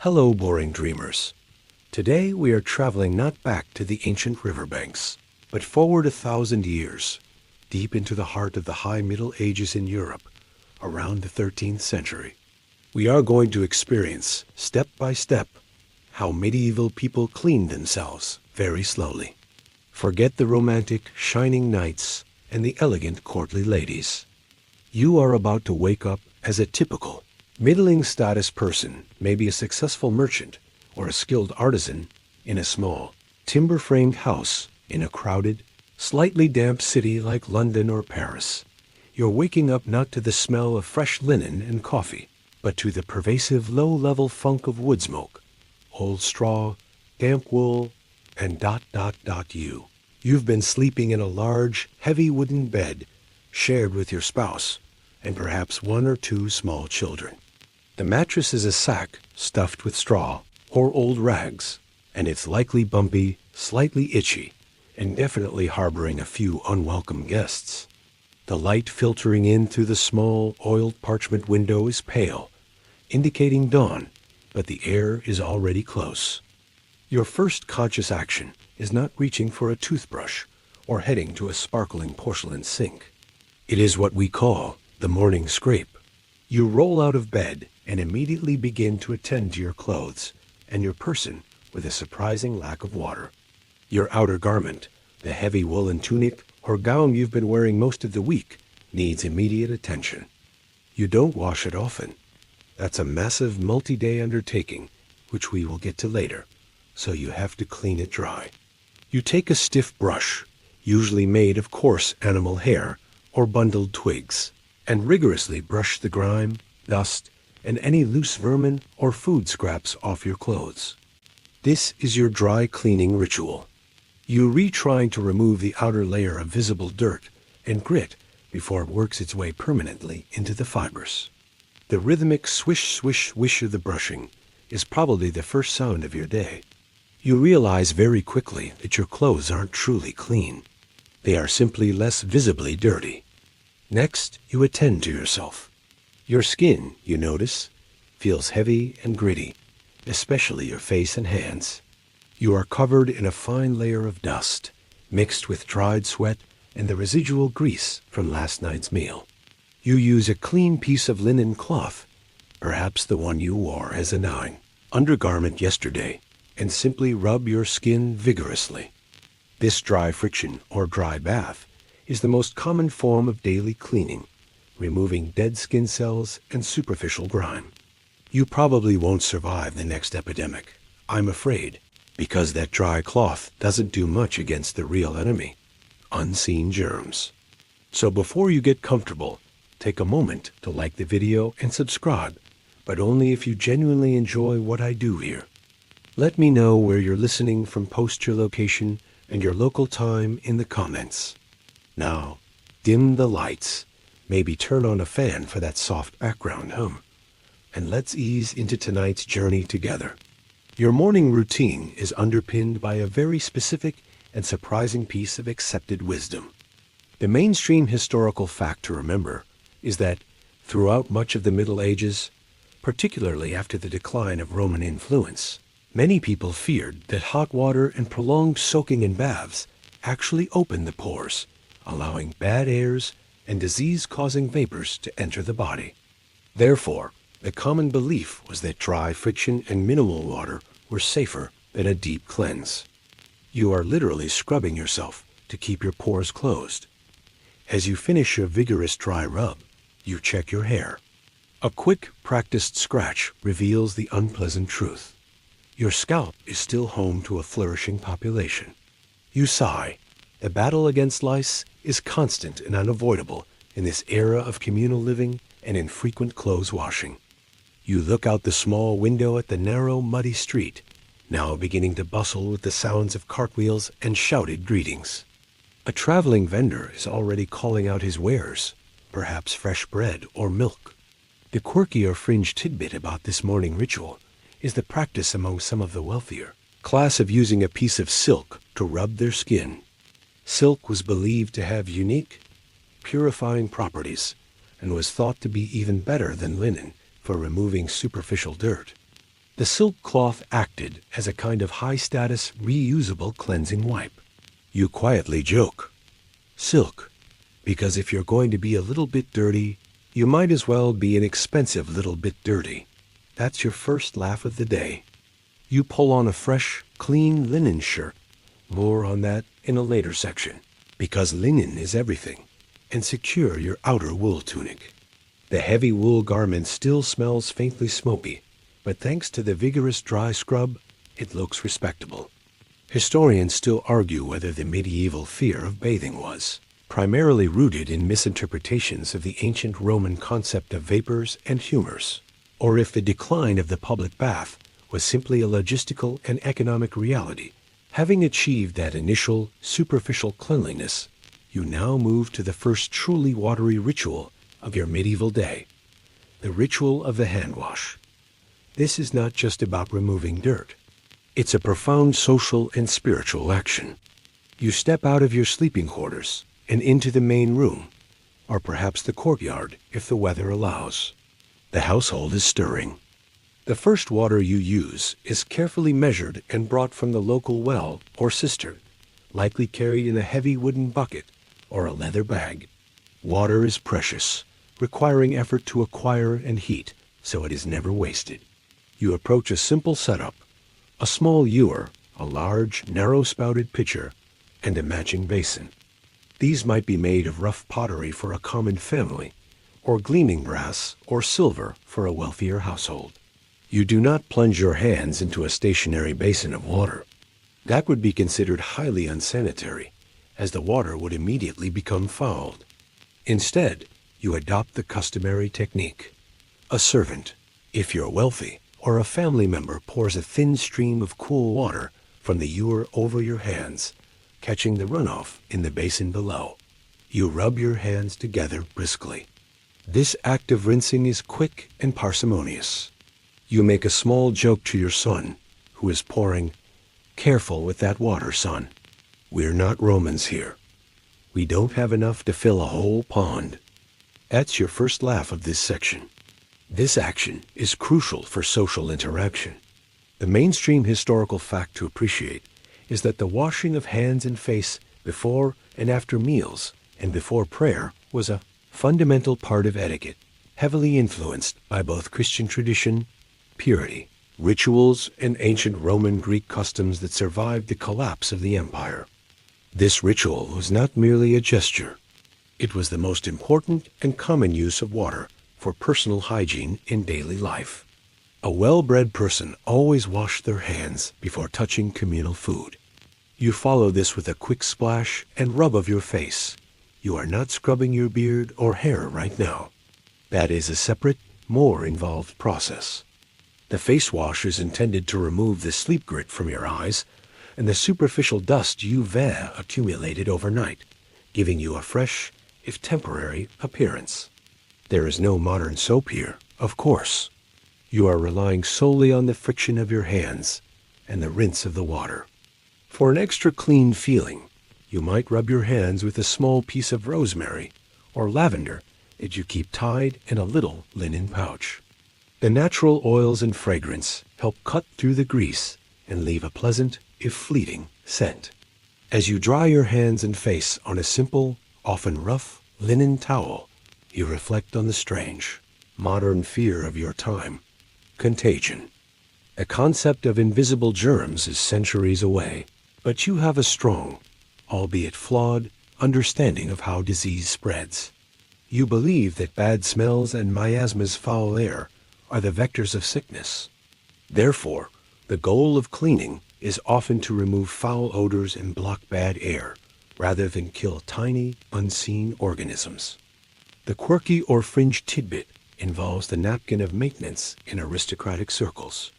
Hello, boring dreamers. Today we are traveling not back to the ancient riverbanks, but forward 1,000 years, deep into the heart of the High Middle Ages in Europe, around the 13th century. We are going to experience, step by step, how medieval people cleaned themselves very slowly. Forget the romantic, shining knights and the elegant, courtly ladies. You are about to wake up as a typical, middling status person, maybe a successful merchant or a skilled artisan, in a small, timber-framed house in a crowded, slightly damp city like London or Paris. You're waking up not to the smell of fresh linen and coffee, but to the pervasive low-level funk of wood smoke, old straw, damp wool, and ... you. You've been sleeping in a large, heavy wooden bed, shared with your spouse, and perhaps one or two small children. The mattress is a sack stuffed with straw or old rags, and it's likely bumpy, slightly itchy, and definitely harboring a few unwelcome guests. The light filtering in through the small, oiled parchment window is pale, indicating dawn, but the air is already close. Your first conscious action is not reaching for a toothbrush or heading to a sparkling porcelain sink. It is what we call the morning scrape. You roll out of bed and immediately begin to attend to your clothes and your person with a surprising lack of water. Your outer garment, the heavy woolen tunic or gown you've been wearing most of the week, needs immediate attention. You don't wash it often. That's a massive multi-day undertaking, which we will get to later, so you have to clean it dry. You take a stiff brush, usually made of coarse animal hair or bundled twigs, and rigorously brush the grime, dust, and any loose vermin or food scraps off your clothes. This is your dry cleaning ritual. You retrying to remove the outer layer of visible dirt and grit before it works its way permanently into the fibers. The rhythmic swish, swish, swish of the brushing is probably the first sound of your day. You realize very quickly that your clothes aren't truly clean. They are simply less visibly dirty. Next, you attend to yourself. Your skin, you notice, feels heavy and gritty, especially your face and hands. You are covered in a fine layer of dust, mixed with dried sweat and the residual grease from last night's meal. You use a clean piece of linen cloth, perhaps the one you wore as a undergarment yesterday, and simply rub your skin vigorously. This dry friction or dry bath is the most common form of daily cleaning, removing dead skin cells and superficial grime. You probably won't survive the next epidemic, I'm afraid, because that dry cloth doesn't do much against the real enemy, unseen germs. So before you get comfortable, take a moment to like the video and subscribe, but only if you genuinely enjoy what I do here. Let me know where you're listening from, post your location and your local time in the comments. Now, dim the lights, maybe turn on a fan for that soft background hum, and let's ease into tonight's journey together. Your morning routine is underpinned by a very specific and surprising piece of accepted wisdom. The mainstream historical fact to remember is that throughout much of the Middle Ages, particularly after the decline of Roman influence, many people feared that hot water and prolonged soaking in baths actually opened the pores, allowing bad airs and disease-causing vapors to enter the body. Therefore, the common belief was that dry friction and minimal water were safer than a deep cleanse. You are literally scrubbing yourself to keep your pores closed. As you finish your vigorous dry rub, you check your hair. A quick, practiced scratch reveals the unpleasant truth. Your scalp is still home to a flourishing population. You sigh. The battle against lice is constant and unavoidable in this era of communal living and infrequent clothes washing. You look out the small window at the narrow, muddy street, now beginning to bustle with the sounds of cartwheels and shouted greetings. A traveling vendor is already calling out his wares, perhaps fresh bread or milk. The quirky or fringe tidbit about this morning ritual is the practice among some of the wealthier class of using a piece of silk to rub their skin. Silk was believed to have unique, purifying properties and was thought to be even better than linen for removing superficial dirt. The silk cloth acted as a kind of high-status, reusable cleansing wipe. You quietly joke, silk, because if you're going to be a little bit dirty, you might as well be an expensive little bit dirty. That's your first laugh of the day. You pull on a fresh, clean linen shirt. More on that in a later section, because linen is everything, and secure your outer wool tunic. The heavy wool garment still smells faintly smoky, but thanks to the vigorous dry scrub, it looks respectable. Historians still argue whether the medieval fear of bathing was primarily rooted in misinterpretations of the ancient Roman concept of vapors and humors, or if the decline of the public bath was simply a logistical and economic reality. Having achieved that initial, superficial cleanliness, you now move to the first truly watery ritual of your medieval day, the ritual of the hand wash. This is not just about removing dirt. It's a profound social and spiritual action. You step out of your sleeping quarters and into the main room, or perhaps the courtyard if the weather allows. The household is stirring. The first water you use is carefully measured and brought from the local well or cistern, likely carried in a heavy wooden bucket or a leather bag. Water is precious, requiring effort to acquire and heat, so it is never wasted. You approach a simple setup, a small ewer, a large, narrow-spouted pitcher, and a matching basin. These might be made of rough pottery for a common family, or gleaming brass or silver for a wealthier household. You do not plunge your hands into a stationary basin of water. That would be considered highly unsanitary, as the water would immediately become fouled. Instead, you adopt the customary technique. A servant, if you're wealthy, or a family member pours a thin stream of cool water from the ewer over your hands, catching the runoff in the basin below. You rub your hands together briskly. This act of rinsing is quick and parsimonious. You make a small joke to your son, who is pouring, "Careful with that water, son. We're not Romans here. We don't have enough to fill a whole pond." That's your first laugh of this section. This action is crucial for social interaction. The mainstream historical fact to appreciate is that the washing of hands and face before and after meals and before prayer was a fundamental part of etiquette, heavily influenced by both Christian tradition, purity, rituals, and ancient Roman Greek customs that survived the collapse of the empire. This ritual was not merely a gesture. It was the most important and common use of water for personal hygiene in daily life. A well-bred person always washed their hands before touching communal food. You follow this with a quick splash and rub of your face. You are not scrubbing your beard or hair right now. That is a separate, more involved process. The face wash is intended to remove the sleep grit from your eyes and the superficial dust UV accumulated overnight, giving you a fresh, if temporary, appearance. There is no modern soap here, of course. You are relying solely on the friction of your hands and the rinse of the water. For an extra clean feeling, you might rub your hands with a small piece of rosemary or lavender that you keep tied in a little linen pouch. The natural oils and fragrance help cut through the grease and leave a pleasant, if fleeting, scent. As you dry your hands and face on a simple, often rough, linen towel, you reflect on the strange, modern fear of your time, contagion. A concept of invisible germs is centuries away, but you have a strong, albeit flawed, understanding of how disease spreads. You believe that bad smells and miasma's foul air are the vectors of sickness. Therefore, the goal of cleaning is often to remove foul odors and block bad air, rather than kill tiny, unseen organisms. The quirky or fringe tidbit involves the napkin of maintenance in aristocratic circles.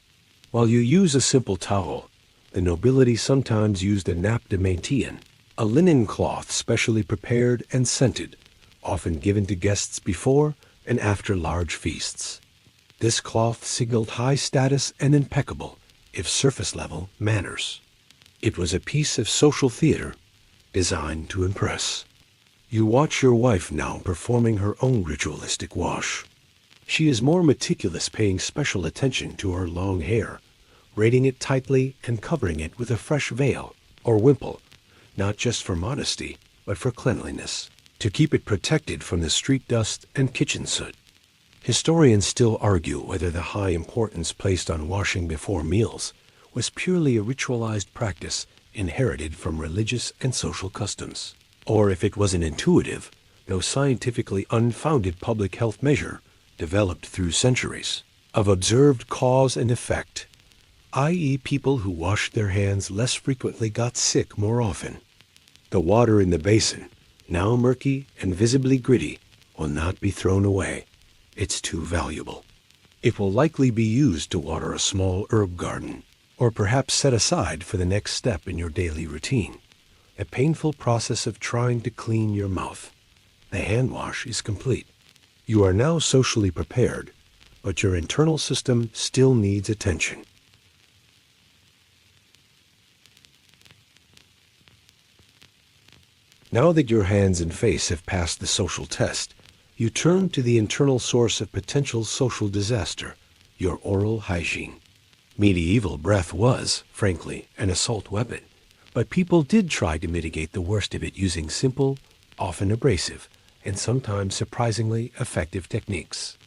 While you use a simple towel, the nobility sometimes used a nappe de maintien, a linen cloth specially prepared and scented, often given to guests before and after large feasts. This cloth signaled high status and impeccable, if surface level, manners. It was a piece of social theater designed to impress. You watch your wife now performing her own ritualistic wash. She is more meticulous, paying special attention to her long hair, braiding it tightly and covering it with a fresh veil or wimple, not just for modesty, but for cleanliness, to keep it protected from the street dust and kitchen soot. Historians still argue whether the high importance placed on washing before meals was purely a ritualized practice inherited from religious and social customs, or if it was an intuitive, though scientifically unfounded public health measure developed through centuries of observed cause and effect, i.e. people who washed their hands less frequently got sick more often. The water in the basin, now murky and visibly gritty, will not be thrown away. It's too valuable. It will likely be used to water a small herb garden, or perhaps set aside for the next step in your daily routine, a painful process of trying to clean your mouth. The hand wash is complete. You are now socially prepared, but your internal system still needs attention. Now that your hands and face have passed the social test, you turn to the internal source of potential social disaster, your oral hygiene. Medieval breath was, frankly, an assault weapon, but people did try to mitigate the worst of it using simple, often abrasive, and sometimes surprisingly effective techniques.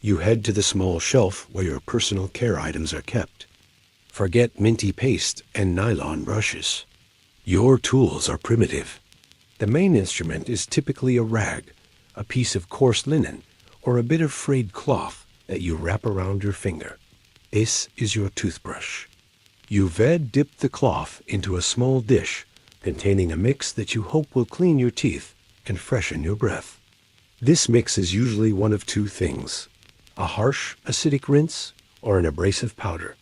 You head to the small shelf where your personal care items are kept. Forget minty paste and nylon brushes. Your tools are primitive. The main instrument is typically a rag, a piece of coarse linen, or a bit of frayed cloth that you wrap around your finger. This is your toothbrush. You then dip the cloth into a small dish containing a mix that you hope will clean your teeth and freshen your breath. This mix is usually one of two things: a harsh, acidic rinse or an abrasive powder.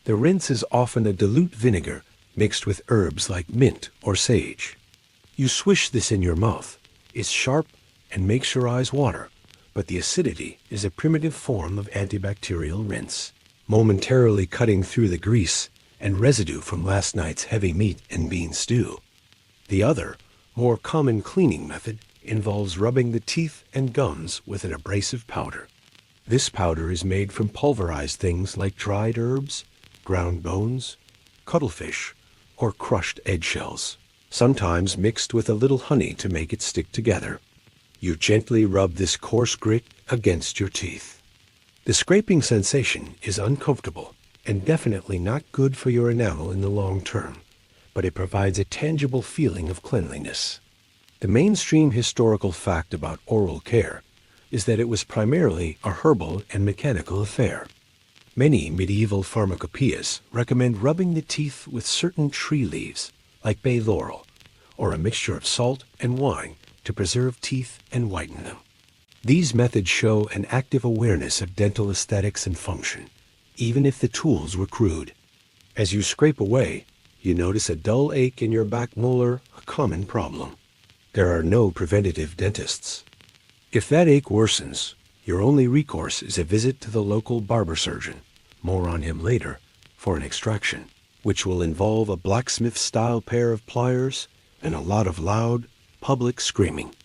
The rinse is often a dilute vinegar mixed with herbs like mint or sage. You swish this in your mouth. It's sharp and makes your eyes water, but the acidity is a primitive form of antibacterial rinse, momentarily cutting through the grease and residue from last night's heavy meat and bean stew. The other, more common cleaning method involves rubbing the teeth and gums with an abrasive powder. This powder is made from pulverized things like dried herbs, ground bones, cuttlefish, or crushed eggshells, sometimes mixed with a little honey to make it stick together. You gently rub this coarse grit against your teeth. The scraping sensation is uncomfortable and definitely not good for your enamel in the long term, but it provides a tangible feeling of cleanliness. The mainstream historical fact about oral care is that it was primarily a herbal and mechanical affair. Many medieval pharmacopoeias recommend rubbing the teeth with certain tree leaves, like bay laurel, or a mixture of salt and wine to preserve teeth and whiten them. These methods show an active awareness of dental aesthetics and function, even if the tools were crude. As you scrape away, you notice a dull ache in your back molar, a common problem. There are no preventative dentists. If that ache worsens, your only recourse is a visit to the local barber surgeon, more on him later, for an extraction, which will involve a blacksmith-style pair of pliers and a lot of loud, public screaming.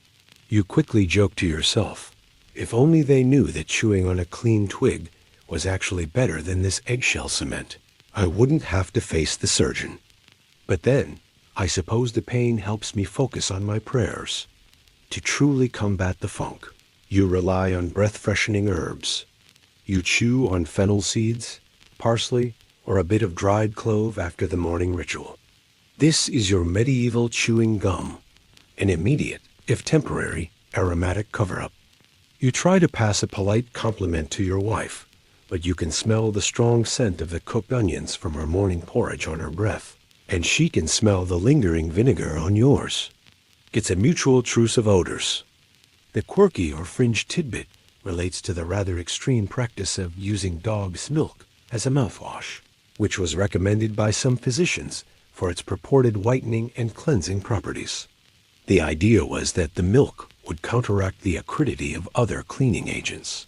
You quickly joke to yourself, if only they knew that chewing on a clean twig was actually better than this eggshell cement, I wouldn't have to face the surgeon. But then, I suppose the pain helps me focus on my prayers. To truly combat the funk, you rely on breath-freshening herbs. You chew on fennel seeds, parsley, or a bit of dried clove after the morning ritual. This is your medieval chewing gum, an immediate, if temporary, aromatic cover-up. You try to pass a polite compliment to your wife, but you can smell the strong scent of the cooked onions from her morning porridge on her breath, and she can smell the lingering vinegar on yours. It's a mutual truce of odors. The quirky or fringe tidbit relates to the rather extreme practice of using dog's milk as a mouthwash, which was recommended by some physicians for its purported whitening and cleansing properties. The idea was that the milk would counteract the acridity of other cleaning agents.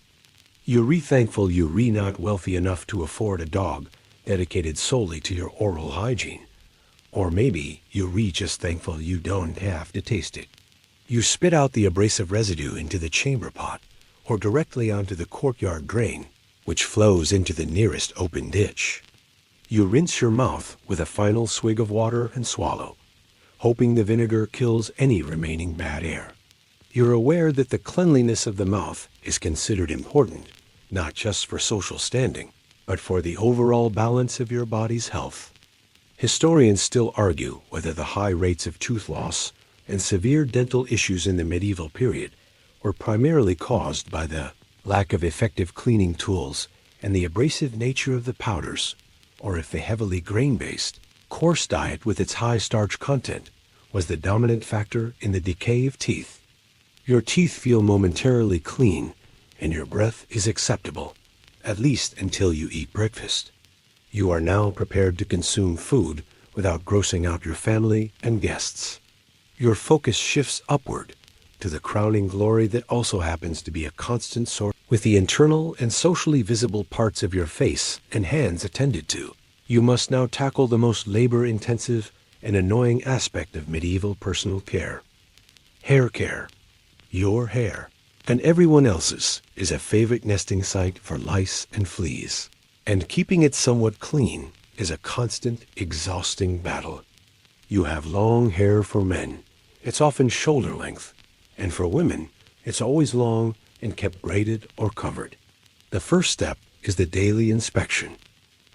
You're thankful you're not wealthy enough to afford a dog dedicated solely to your oral hygiene. Or maybe you're just thankful you don't have to taste it. You spit out the abrasive residue into the chamber pot, or directly onto the courtyard drain, which flows into the nearest open ditch. You rinse your mouth with a final swig of water and swallow, hoping the vinegar kills any remaining bad air. You're aware that the cleanliness of the mouth is considered important, not just for social standing, but for the overall balance of your body's health. Historians still argue whether the high rates of tooth loss and severe dental issues in the medieval period were primarily caused by the lack of effective cleaning tools and the abrasive nature of the powders, or if the heavily grain-based, coarse diet with its high starch content was the dominant factor in the decay of teeth. Your teeth feel momentarily clean, and your breath is acceptable, at least until you eat breakfast. You are now prepared to consume food without grossing out your family and guests. Your focus shifts upward to the crowning glory that also happens to be a constant source. With the internal and socially visible parts of your face and hands attended to, you must now tackle the most labor-intensive and annoying aspect of medieval personal care. Hair care. Your hair, and everyone else's, is a favorite nesting site for lice and fleas, and keeping it somewhat clean is a constant, exhausting battle. You have long hair for men. It's often shoulder length, and for women, it's always long and kept braided or covered. The first step is the daily inspection.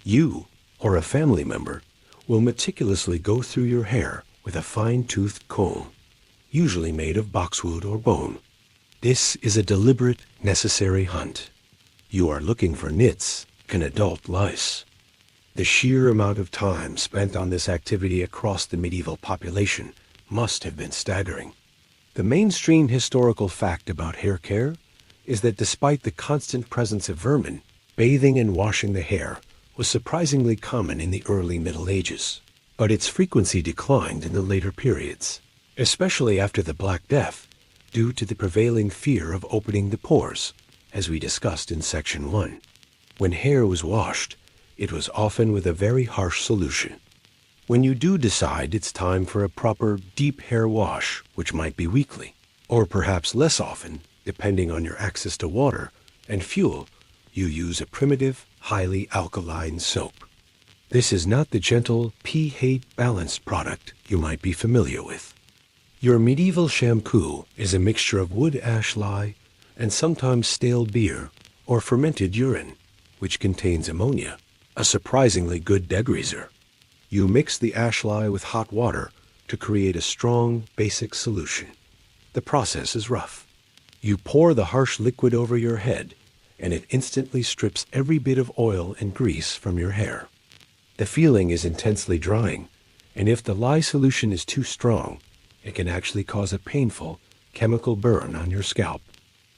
You, or a family member, will meticulously go through your hair with a fine-toothed comb, usually made of boxwood or bone. This is a deliberate, necessary hunt. You are looking for nits and adult lice. The sheer amount of time spent on this activity across the medieval population must have been staggering. The mainstream historical fact about hair care is that despite the constant presence of vermin, bathing and washing the hair was surprisingly common in the early Middle Ages, but its frequency declined in the later periods, especially after the Black Death, due to the prevailing fear of opening the pores, as we discussed in Section 1. When hair was washed, it was often with a very harsh solution. When you do decide it's time for a proper deep hair wash, which might be weekly, or perhaps less often, depending on your access to water and fuel, you use a primitive, highly alkaline soap. This is not the gentle, pH-balanced product you might be familiar with. Your medieval shampoo is a mixture of wood ash lye and sometimes stale beer or fermented urine, which contains ammonia, a surprisingly good degreaser. You mix the ash lye with hot water to create a strong, basic solution. The process is rough. You pour the harsh liquid over your head, and it instantly strips every bit of oil and grease from your hair. The feeling is intensely drying, and if the lye solution is too strong, it can actually cause a painful chemical burn on your scalp.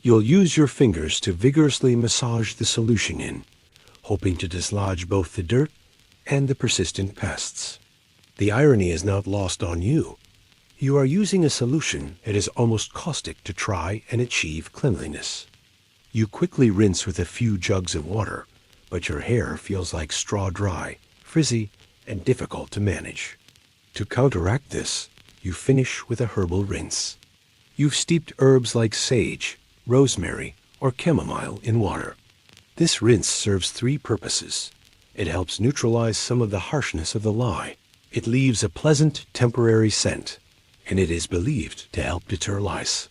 You'll use your fingers to vigorously massage the solution in, hoping to dislodge both the dirt and the persistent pests. The irony is not lost on you. You are using a solution that is almost caustic to try and achieve cleanliness. You quickly rinse with a few jugs of water, but your hair feels like straw dry, frizzy, and difficult to manage. To counteract this, you finish with a herbal rinse. You've steeped herbs like sage, rosemary, or chamomile in water. This rinse serves three purposes. It helps neutralize some of the harshness of the lye. It leaves a pleasant, temporary scent, and it is believed to help deter lice.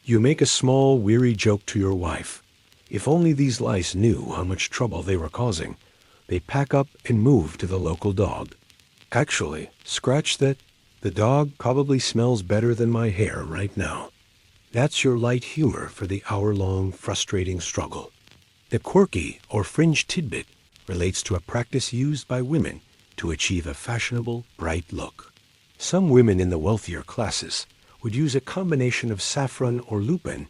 You make a small, weary joke to your wife. If only these lice knew how much trouble they were causing, they pack up and move to the local dog. Actually, scratch that. The dog probably smells better than my hair right now. That's your light humor for the hour-long, frustrating struggle. The quirky or fringe tidbit relates to a practice used by women to achieve a fashionable, bright look. Some women in the wealthier classes would use a combination of saffron or lupin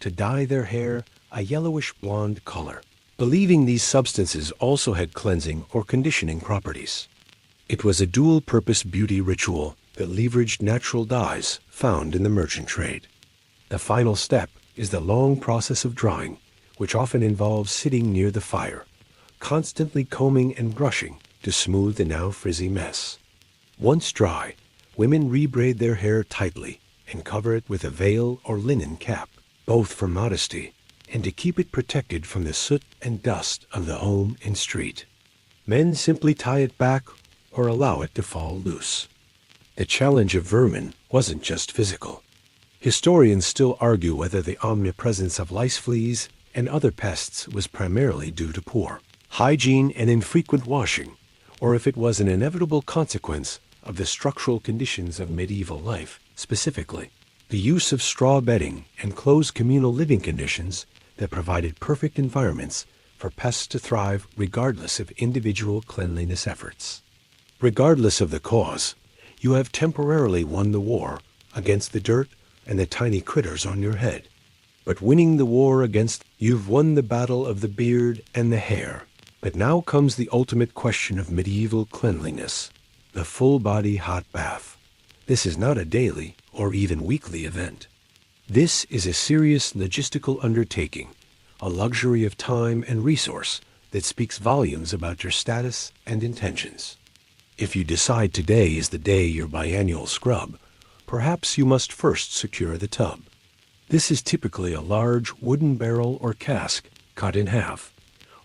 to dye their hair a yellowish blonde color, believing these substances also had cleansing or conditioning properties. It was a dual-purpose beauty ritual that leveraged natural dyes found in the merchant trade. The final step is the long process of drying, which often involves sitting near the fire, constantly combing and brushing to smooth the now frizzy mess. Once dry, women rebraid their hair tightly and cover it with a veil or linen cap, both for modesty and to keep it protected from the soot and dust of the home and street. Men simply tie it back or allow it to fall loose. The challenge of vermin wasn't just physical. Historians still argue whether the omnipresence of lice fleas and other pests was primarily due to poor hygiene and infrequent washing, or if it was an inevitable consequence of the structural conditions of medieval life, specifically the use of straw bedding and closed communal living conditions that provided perfect environments for pests to thrive regardless of individual cleanliness efforts. Regardless of the cause, you have temporarily won the war against the dirt and the tiny critters on your head. But winning the war against, you've won the battle of the beard and the hair. But now comes the ultimate question of medieval cleanliness, the full-body hot bath. This is not a daily or even weekly event. This is a serious logistical undertaking, a luxury of time and resource that speaks volumes about your status and intentions. If you decide today is the day your biannual scrub, perhaps you must first secure the tub. This is typically a large wooden barrel or cask cut in half,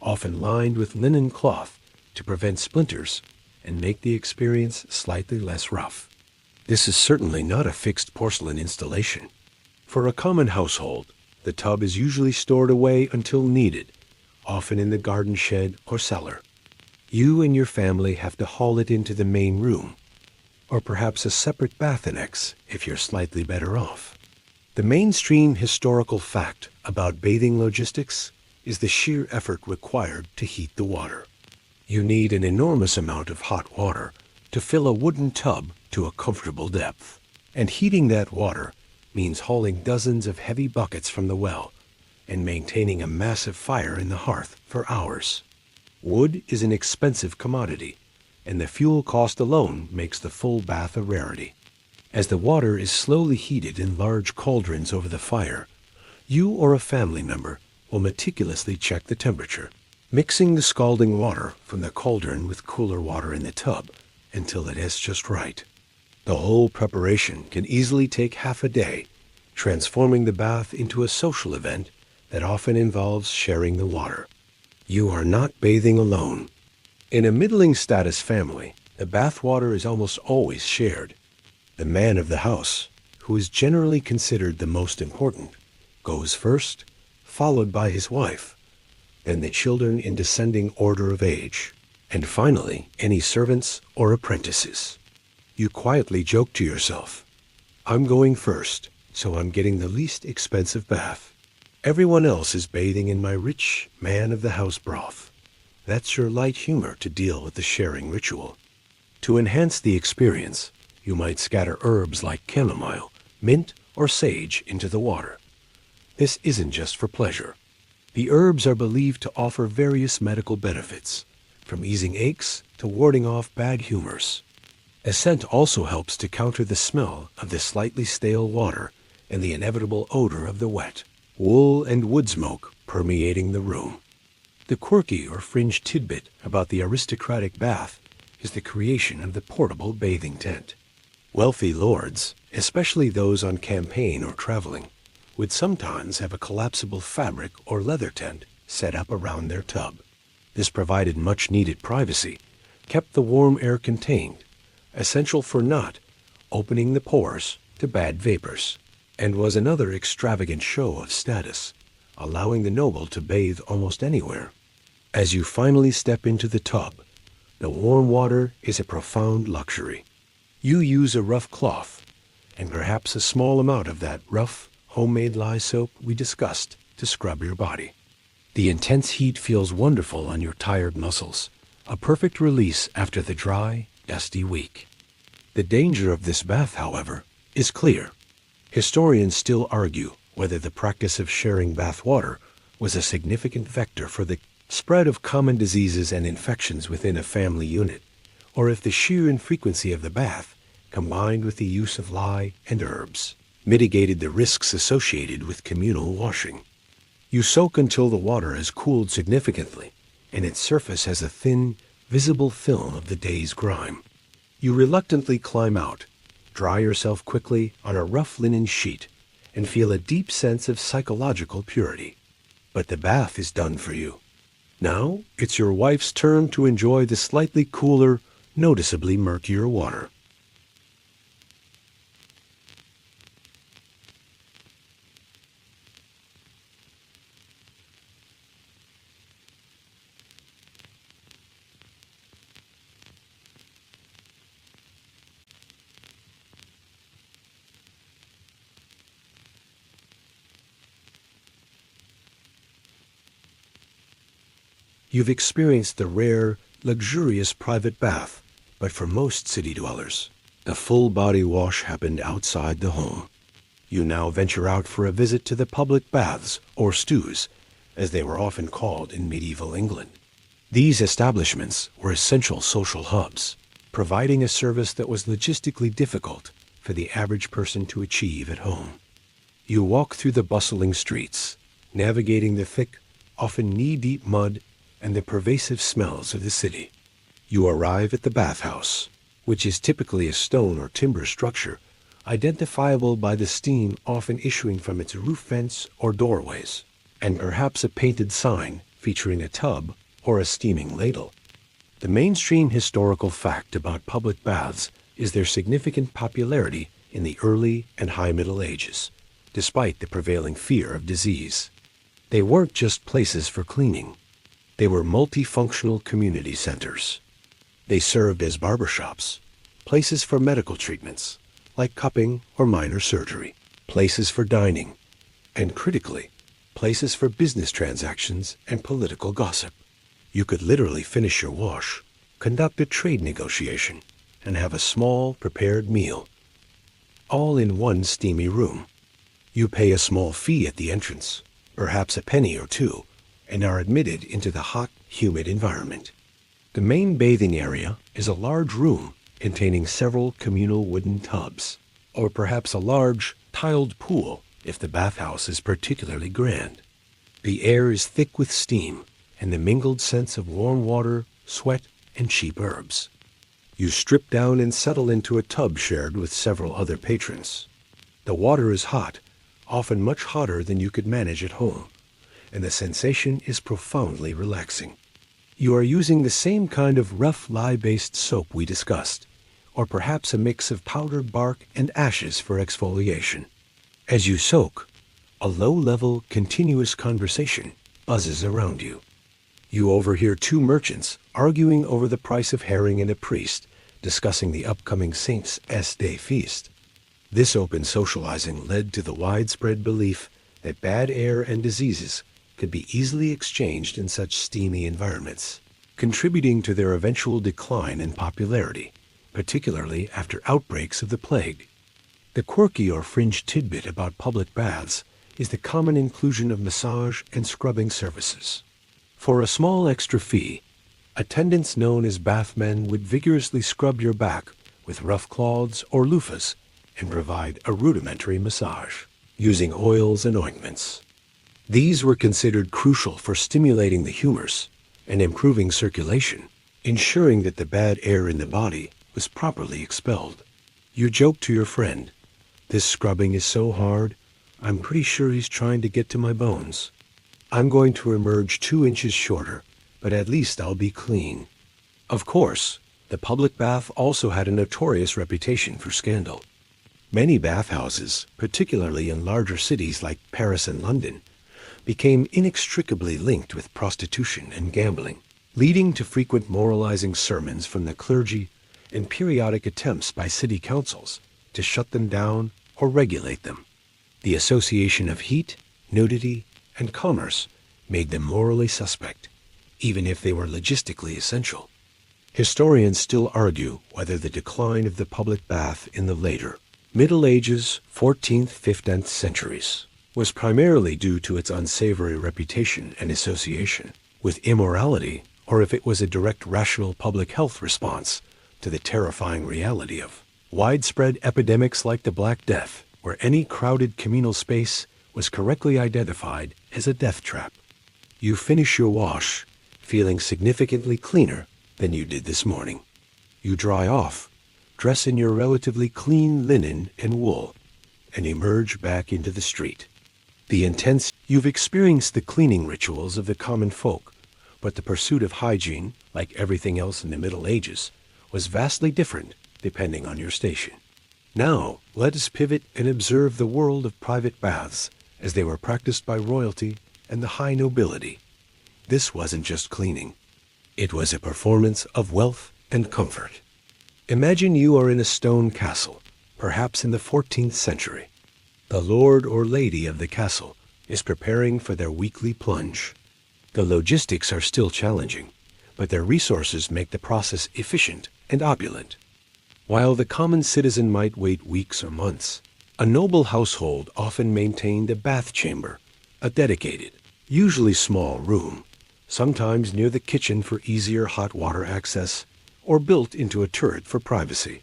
often lined with linen cloth to prevent splinters and make the experience slightly less rough. This is certainly not a fixed porcelain installation. For a common household, the tub is usually stored away until needed, often in the garden shed or cellar. You and your family have to haul it into the main room, or perhaps a separate bath annex if you're slightly better off. The mainstream historical fact about bathing logistics is the sheer effort required to heat the water. You need an enormous amount of hot water to fill a wooden tub to a comfortable depth. And heating that water means hauling dozens of heavy buckets from the well and maintaining a massive fire in the hearth for hours. Wood is an expensive commodity, and the fuel cost alone makes the full bath a rarity. As the water is slowly heated in large cauldrons over the fire, you or a family member will meticulously check the temperature, mixing the scalding water from the cauldron with cooler water in the tub until it is just right. The whole preparation can easily take half a day, transforming the bath into a social event that often involves sharing the water. You are not bathing alone. In a middling status family, the bath water is almost always shared. The man of the house, who is generally considered the most important, goes first, followed by his wife, then the children in descending order of age, and finally any servants or apprentices. You quietly joke to yourself, I'm going first, so I'm getting the least expensive bath. Everyone else is bathing in my rich man-of-the-house broth. That's your light humor to deal with the sharing ritual. To enhance the experience, you might scatter herbs like chamomile, mint, or sage into the water. This isn't just for pleasure. The herbs are believed to offer various medical benefits, from easing aches to warding off bad humors. A scent also helps to counter the smell of the slightly stale water and the inevitable odor of the wet, wool and wood smoke permeating the room. The quirky or fringe tidbit about the aristocratic bath is the creation of the portable bathing tent. Wealthy lords, especially those on campaign or traveling, would sometimes have a collapsible fabric or leather tent set up around their tub. This provided much-needed privacy, kept the warm air contained, essential for not opening the pores to bad vapors, and was another extravagant show of status, allowing the noble to bathe almost anywhere. As you finally step into the tub, the warm water is a profound luxury. You use a rough cloth, and perhaps a small amount of that rough, homemade lye soap we discussed to scrub your body. The intense heat feels wonderful on your tired muscles, a perfect release after the dry, dusty week. The danger of this bath, however, is clear. Historians still argue whether the practice of sharing bath water was a significant vector for the spread of common diseases and infections within a family unit, or if the sheer infrequency of the bath, combined with the use of lye and herbs, mitigated the risks associated with communal washing. You soak until the water has cooled significantly, and its surface has a thin, visible film of the day's grime. You reluctantly climb out, dry yourself quickly on a rough linen sheet, and feel a deep sense of psychological purity. but the bath is done for you. Now, it's your wife's turn to enjoy the slightly cooler, noticeably murkier water. You've experienced the rare, luxurious private bath, but for most city dwellers, the full body wash happened outside the home. You now venture out for a visit to the public baths, or stews, as they were often called in medieval England. These establishments were essential social hubs, providing a service that was logistically difficult for the average person to achieve at home. You walk through the bustling streets, navigating the thick, often knee-deep mud and the pervasive smells of the city. You arrive at the bathhouse, which is typically a stone or timber structure, identifiable by the steam often issuing from its roof vents or doorways, and perhaps a painted sign featuring a tub or a steaming ladle. The mainstream historical fact about public baths is their significant popularity in the early and high Middle Ages, despite the prevailing fear of disease. They weren't just places for cleaning. They were multifunctional community centers. They served as barbershops, places for medical treatments, like cupping or minor surgery, places for dining, and critically, places for business transactions and political gossip. You could literally finish your wash, conduct a trade negotiation, and have a small, prepared meal, all in one steamy room. You pay a small fee at the entrance, perhaps a penny or two, and are admitted into the hot, humid environment. The main bathing area is a large room containing several communal wooden tubs, or perhaps a large, tiled pool if the bathhouse is particularly grand. The air is thick with steam and the mingled scents of warm water, sweat, and cheap herbs. You strip down and settle into a tub shared with several other patrons. The water is hot, often much hotter than you could manage at home, and the sensation is profoundly relaxing. You are using the same kind of rough lye-based soap we discussed, or perhaps a mix of powdered bark and ashes for exfoliation. As you soak, a low-level, continuous conversation buzzes around you. You overhear two merchants arguing over the price of herring and a priest discussing the upcoming Saint's Day feast. This open socializing led to the widespread belief that bad air and diseases could be easily exchanged in such steamy environments, contributing to their eventual decline in popularity, particularly after outbreaks of the plague. The quirky or fringe tidbit about public baths is the common inclusion of massage and scrubbing services. For a small extra fee, attendants known as bathmen would vigorously scrub your back with rough cloths or loofahs and provide a rudimentary massage, using oils and ointments. These were considered crucial for stimulating the humors and improving circulation, ensuring that the bad air in the body was properly expelled. You joke to your friend, "This scrubbing is so hard, I'm pretty sure he's trying to get to my bones. I'm going to emerge 2 inches shorter, but at least I'll be clean." Of course, the public bath also had a notorious reputation for scandal. Many bathhouses, particularly in larger cities like Paris and London, became inextricably linked with prostitution and gambling, leading to frequent moralizing sermons from the clergy and periodic attempts by city councils to shut them down or regulate them. The association of heat, nudity, and commerce made them morally suspect, even if they were logistically essential. Historians still argue whether the decline of the public bath in the later Middle Ages, 14th, 15th centuries was primarily due to its unsavory reputation and association with immorality, or if it was a direct rational public health response to the terrifying reality of widespread epidemics like the Black Death, where any crowded communal space was correctly identified as a death trap. You finish your wash, feeling significantly cleaner than you did this morning. You dry off, dress in your relatively clean linen and wool, and emerge back into the street. You've experienced the cleaning rituals of the common folk, but the pursuit of hygiene, like everything else in the Middle Ages, was vastly different depending on your station. Now, let us pivot and observe the world of private baths as they were practiced by royalty and the high nobility. This wasn't just cleaning. It was a performance of wealth and comfort. Imagine you are in a stone castle, perhaps in the 14th century. The lord or lady of the castle is preparing for their weekly plunge. The logistics are still challenging, but their resources make the process efficient and opulent. While the common citizen might wait weeks or months, a noble household often maintained a bath chamber, a dedicated, usually small room, sometimes near the kitchen for easier hot water access, or built into a turret for privacy.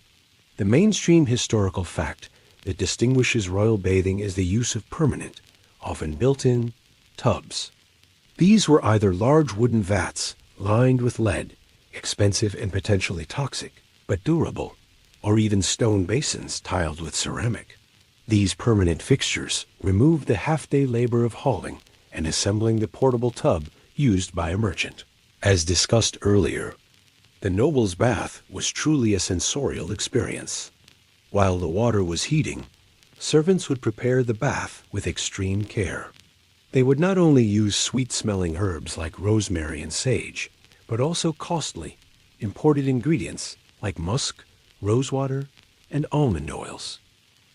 The mainstream historical fact that distinguishes royal bathing is the use of permanent, often built-in, tubs. These were either large wooden vats lined with lead, expensive and potentially toxic, but durable, or even stone basins tiled with ceramic. These permanent fixtures removed the half-day labor of hauling and assembling the portable tub used by a merchant. As discussed earlier, the noble's bath was truly a sensorial experience. While the water was heating, servants would prepare the bath with extreme care. They would not only use sweet-smelling herbs like rosemary and sage, but also costly, imported ingredients like musk, rosewater, and almond oils.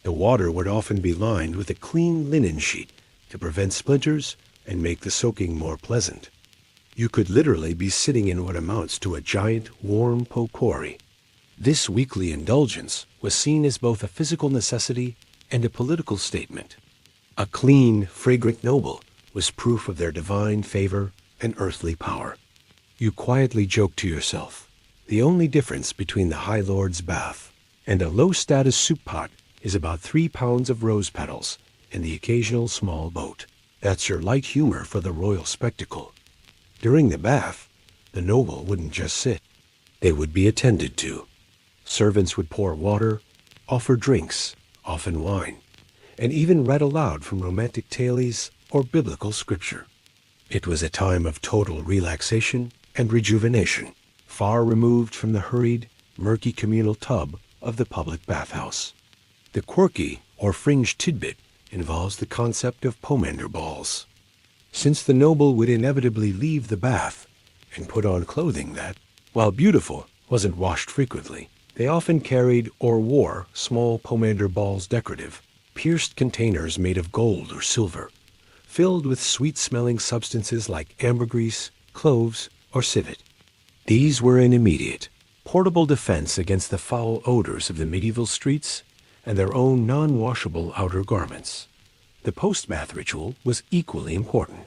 The water would often be lined with a clean linen sheet to prevent splinters and make the soaking more pleasant. You could literally be sitting in what amounts to a giant, warm potpourri. This weekly indulgence was seen as both a physical necessity and a political statement. A clean, fragrant noble was proof of their divine favor and earthly power. You quietly joke to yourself, the only difference between the High Lord's bath and a low-status soup pot is about 3 pounds of rose petals and the occasional small boat. That's your light humor for the royal spectacle. During the bath, the noble wouldn't just sit. They would be attended to. Servants would pour water, offer drinks, often wine, and even read aloud from romantic tales or biblical scripture. It was a time of total relaxation and rejuvenation, far removed from the hurried, murky communal tub of the public bathhouse. The quirky or fringe tidbit involves the concept of pomander balls. Since the noble would inevitably leave the bath and put on clothing that, while beautiful, wasn't washed frequently, they often carried or wore small pomander balls, decorative, pierced containers made of gold or silver, filled with sweet-smelling substances like ambergris, cloves, or civet. These were an immediate, portable defense against the foul odors of the medieval streets and their own non-washable outer garments. The post-bath ritual was equally important.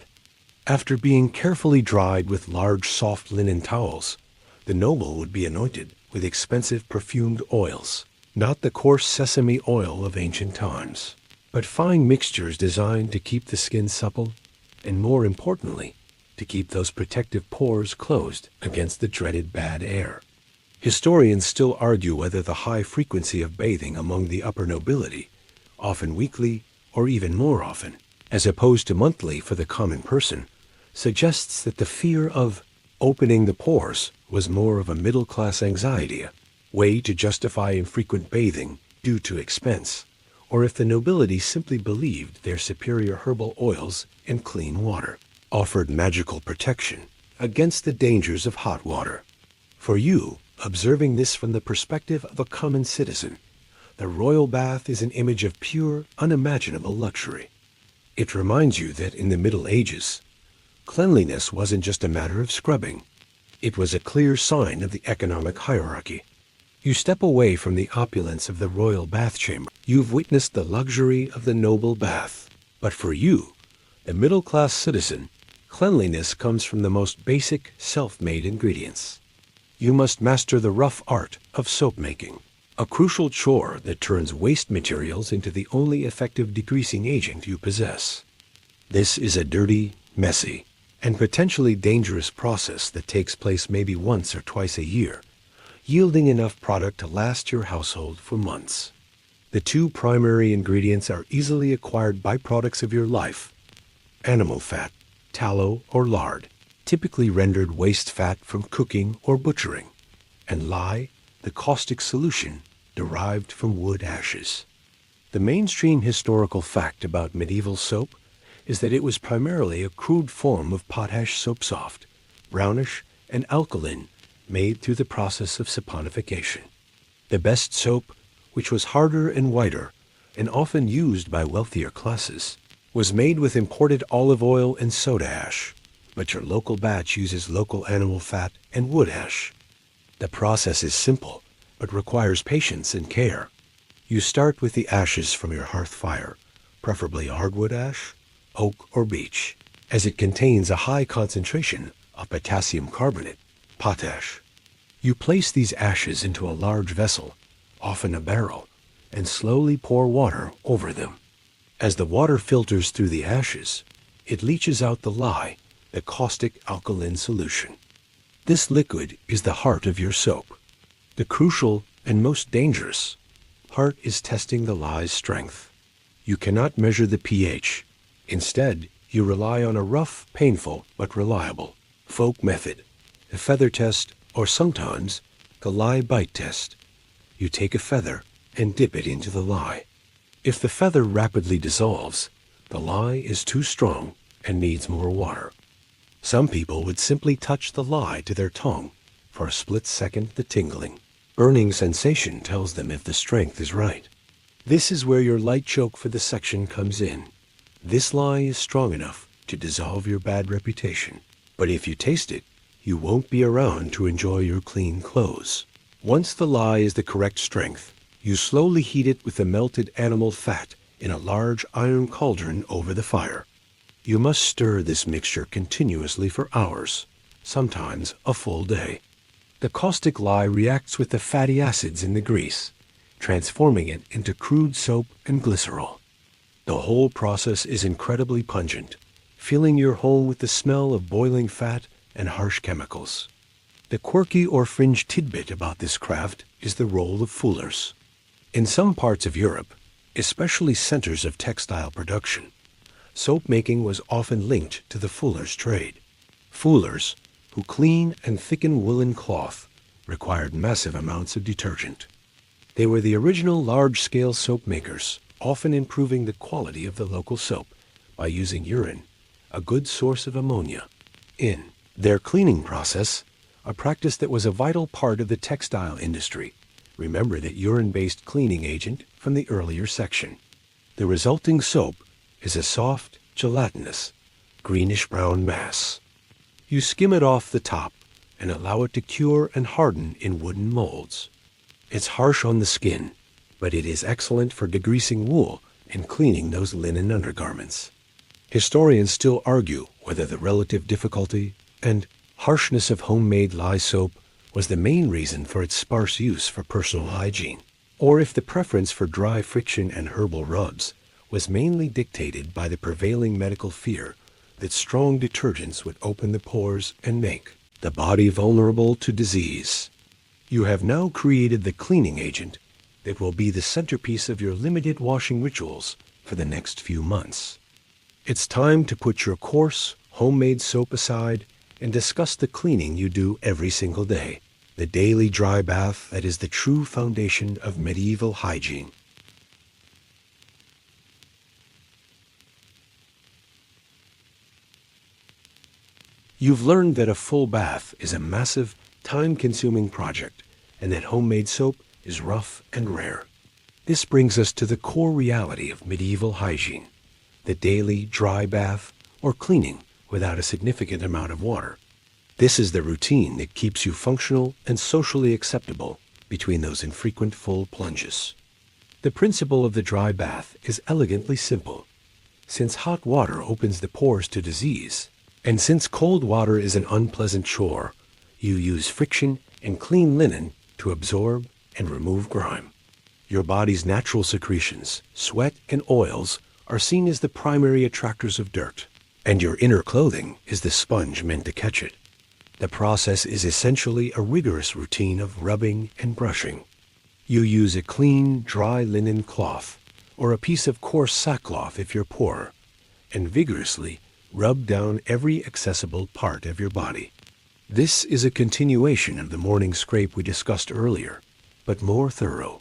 After being carefully dried with large soft linen towels, the noble would be anointed with expensive perfumed oils, not the coarse sesame oil of ancient times, but fine mixtures designed to keep the skin supple and, more importantly, to keep those protective pores closed against the dreaded bad air. Historians still argue whether the high frequency of bathing among the upper nobility, often weekly or even more often, as opposed to monthly for the common person, suggests that the fear of opening the pores was more of a middle-class anxiety, a way to justify infrequent bathing due to expense, or if the nobility simply believed their superior herbal oils and clean water offered magical protection against the dangers of hot water. For you, observing this from the perspective of a common citizen, the royal bath is an image of pure, unimaginable luxury. It reminds you that in the Middle Ages, cleanliness wasn't just a matter of scrubbing. It was a clear sign of the economic hierarchy. You step away from the opulence of the royal bath chamber. You've witnessed the luxury of the noble bath. But for you, the middle-class citizen, cleanliness comes from the most basic, self-made ingredients. You must master the rough art of soap making, a crucial chore that turns waste materials into the only effective degreasing agent you possess. This is a dirty, messy, and potentially dangerous process that takes place maybe once or twice a year, yielding enough product to last your household for months. The two primary ingredients are easily acquired byproducts of your life animal fat, tallow or lard, typically rendered waste fat from cooking or butchering, and lye, the caustic solution derived from wood ashes. The mainstream historical fact about medieval soap is that it was primarily a crude form of potash soapsoft, brownish and alkaline, made through the process of saponification. The best soap, which was harder and whiter, and often used by wealthier classes, was made with imported olive oil and soda ash, but your local batch uses local animal fat and wood ash. The process is simple, but requires patience and care. You start with the ashes from your hearth fire, preferably hardwood ash, oak or beech, as it contains a high concentration of potassium carbonate, potash. You place these ashes into a large vessel, often a barrel, and slowly pour water over them. As the water filters through the ashes, it leaches out the lye, the caustic alkaline solution. This liquid is the heart of your soap. The crucial and most dangerous part is testing the lye's strength. You cannot measure the pH. Instead, you rely on a rough, painful, but reliable folk method, a feather test, or sometimes the lye bite test. You take a feather and dip it into the lye. If the feather rapidly dissolves, the lye is too strong and needs more water. Some people would simply touch the lye to their tongue. For a split second, the tingling, burning sensation tells them if the strength is right. This is where your light choke for the section comes in. This lye is strong enough to dissolve your bad reputation, but if you taste it, you won't be around to enjoy your clean clothes. Once the lye is the correct strength, you slowly heat it with the melted animal fat in a large iron cauldron over the fire. You must stir this mixture continuously for hours, sometimes a full day. The caustic lye reacts with the fatty acids in the grease, transforming it into crude soap and glycerol. The whole process is incredibly pungent, filling your home with the smell of boiling fat and harsh chemicals. The quirky or fringe tidbit about this craft is the role of fullers. In some parts of Europe, especially centers of textile production, soap making was often linked to the fuller's trade. Fullers, who clean and thicken woolen cloth, required massive amounts of detergent. They were the original large-scale soap makers, often improving the quality of the local soap by using urine, a good source of ammonia, in their cleaning process, a practice that was a vital part of the textile industry. Remember that urine-based cleaning agent from the earlier section. The resulting soap is a soft, gelatinous, greenish-brown mass. You skim it off the top and allow it to cure and harden in wooden molds. It's harsh on the skin, but it is excellent for degreasing wool and cleaning those linen undergarments. Historians still argue whether the relative difficulty and harshness of homemade lye soap was the main reason for its sparse use for personal hygiene, or if the preference for dry friction and herbal rubs was mainly dictated by the prevailing medical fear that strong detergents would open the pores and make the body vulnerable to disease. You have now created the cleaning agent that will be the centerpiece of your limited washing rituals for the next few months. It's time to put your coarse, homemade soap aside and discuss the cleaning you do every single day, the daily dry bath that is the true foundation of medieval hygiene. You've learned that a full bath is a massive, time-consuming project, and that homemade soap is rough and rare. This brings us to the core reality of medieval hygiene, the daily dry bath or cleaning without a significant amount of water. This is the routine that keeps you functional and socially acceptable between those infrequent full plunges. The principle of the dry bath is elegantly simple. Since hot water opens the pores to disease, and since cold water is an unpleasant chore, you use friction and clean linen to absorb and remove grime. Your body's natural secretions, sweat and oils, are seen as the primary attractors of dirt, and your inner clothing is the sponge meant to catch it. The process is essentially a rigorous routine of rubbing and brushing. You use a clean, dry linen cloth, or a piece of coarse sackcloth if you're poor, and vigorously Rub down every accessible part of your body. This is a continuation of the morning scrape we discussed earlier, but more thorough.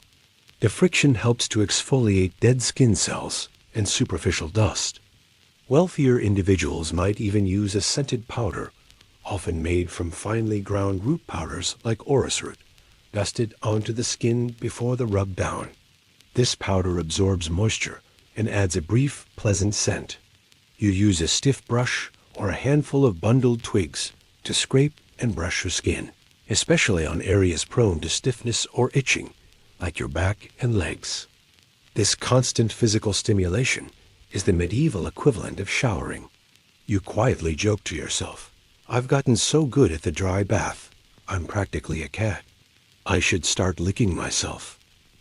The friction helps to exfoliate dead skin cells and superficial dust. Wealthier individuals might even use a scented powder, often made from finely ground root powders like orris root, dusted onto the skin before the rub down. This powder absorbs moisture and adds a brief, pleasant scent. You use a stiff brush or a handful of bundled twigs to scrape and brush your skin, especially on areas prone to stiffness or itching, like your back and legs. This constant physical stimulation is the medieval equivalent of showering. You quietly joke to yourself, "I've gotten so good at the dry bath, I'm practically a cat. I should start licking myself."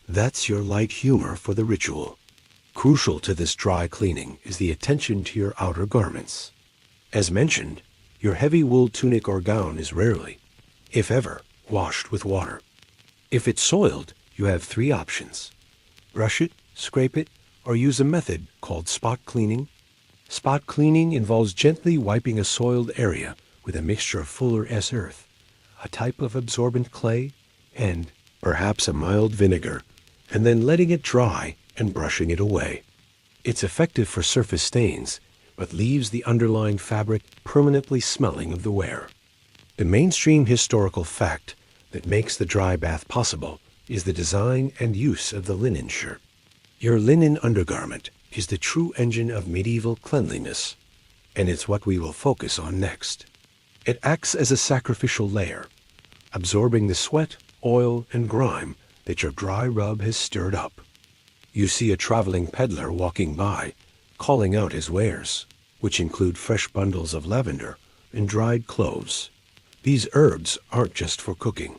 That's your light humor for the ritual. Crucial to this dry cleaning is the attention to your outer garments. As mentioned, your heavy wool tunic or gown is rarely, if ever, washed with water. If it's soiled, you have three options: brush it, scrape it, or use a method called spot cleaning. Spot cleaning involves gently wiping a soiled area with a mixture of Fuller S earth, a type of absorbent clay, and perhaps a mild vinegar, and then letting it dry and brushing it away. It's effective for surface stains, but leaves the underlying fabric permanently smelling of the wear. The mainstream historical fact that makes the dry bath possible is the design and use of the linen shirt. Your linen undergarment is the true engine of medieval cleanliness, and it's what we will focus on next. It acts as a sacrificial layer, absorbing the sweat, oil, and grime that your dry rub has stirred up. You see a traveling peddler walking by, calling out his wares, which include fresh bundles of lavender and dried cloves. These herbs aren't just for cooking.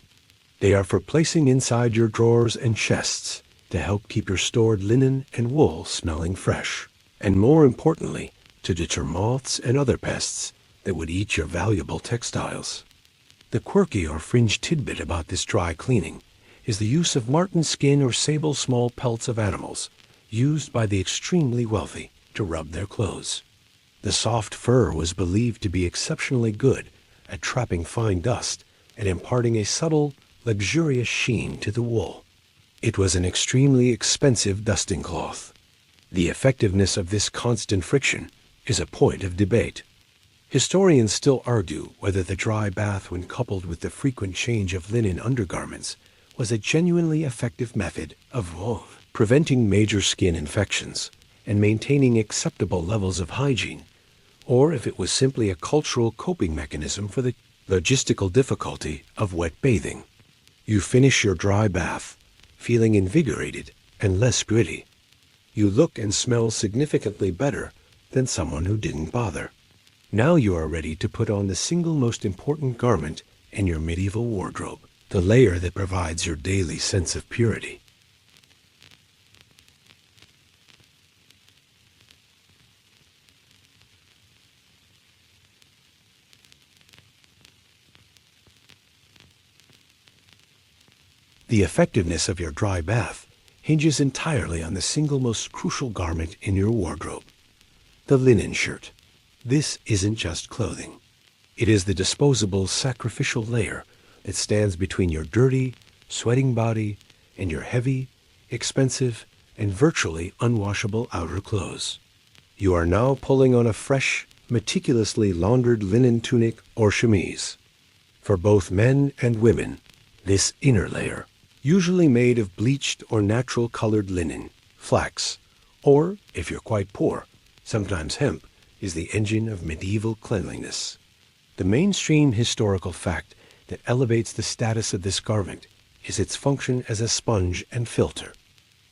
They are for placing inside your drawers and chests to help keep your stored linen and wool smelling fresh, and more importantly, to deter moths and other pests that would eat your valuable textiles. The quirky or fringe tidbit about this dry cleaning is the use of marten skin or sable small pelts of animals, used by the extremely wealthy to rub their clothes. The soft fur was believed to be exceptionally good at trapping fine dust and imparting a subtle, luxurious sheen to the wool. It was an extremely expensive dusting cloth. The effectiveness of this constant friction is a point of debate. Historians still argue whether the dry bath, when coupled with the frequent change of linen undergarments, was a genuinely effective method of preventing major skin infections and maintaining acceptable levels of hygiene, or if it was simply a cultural coping mechanism for the logistical difficulty of wet bathing. You finish your dry bath, feeling invigorated and less gritty. You look and smell significantly better than someone who didn't bother. Now you are ready to put on the single most important garment in your medieval wardrobe, the layer that provides your daily sense of purity. The effectiveness of your dry bath hinges entirely on the single most crucial garment in your wardrobe, the linen shirt. This isn't just clothing. It is the disposable sacrificial layer that stands between your dirty, sweating body and your heavy, expensive, and virtually unwashable outer clothes. You are now pulling on a fresh, meticulously laundered linen tunic or chemise. For both men and women, this inner layer, usually made of bleached or natural colored linen, flax, or, if you're quite poor, sometimes hemp, is the engine of medieval cleanliness. The mainstream historical fact that elevates the status of this garment is its function as a sponge and filter.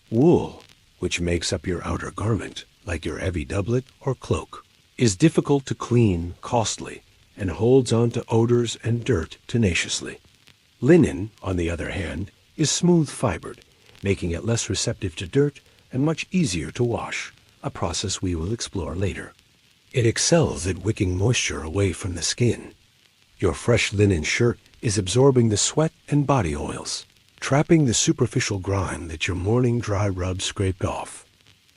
Wool, which makes up your outer garment, like your heavy doublet or cloak, is difficult to clean, costly, and holds on to odors and dirt tenaciously. Linen, on the other hand, is smooth-fibered, making it less receptive to dirt and much easier to wash, a process we will explore later. It excels at wicking moisture away from the skin. Your fresh linen shirt is absorbing the sweat and body oils, trapping the superficial grime that your morning dry rub scraped off.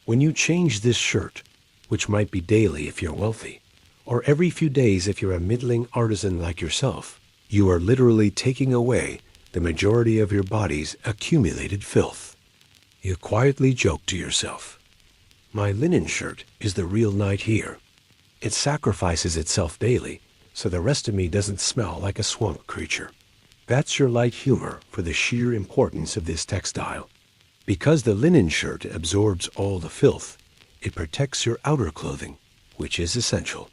When you change this shirt, which might be daily if you're wealthy, or every few days if you're a middling artisan like yourself, you are literally taking away the majority of your body's accumulated filth. You quietly joke to yourself, "My linen shirt is the real knight here. It sacrifices itself daily, so the rest of me doesn't smell like a swamp creature." That's your light humor for the sheer importance of this textile. Because the linen shirt absorbs all the filth, it protects your outer clothing, which is essential.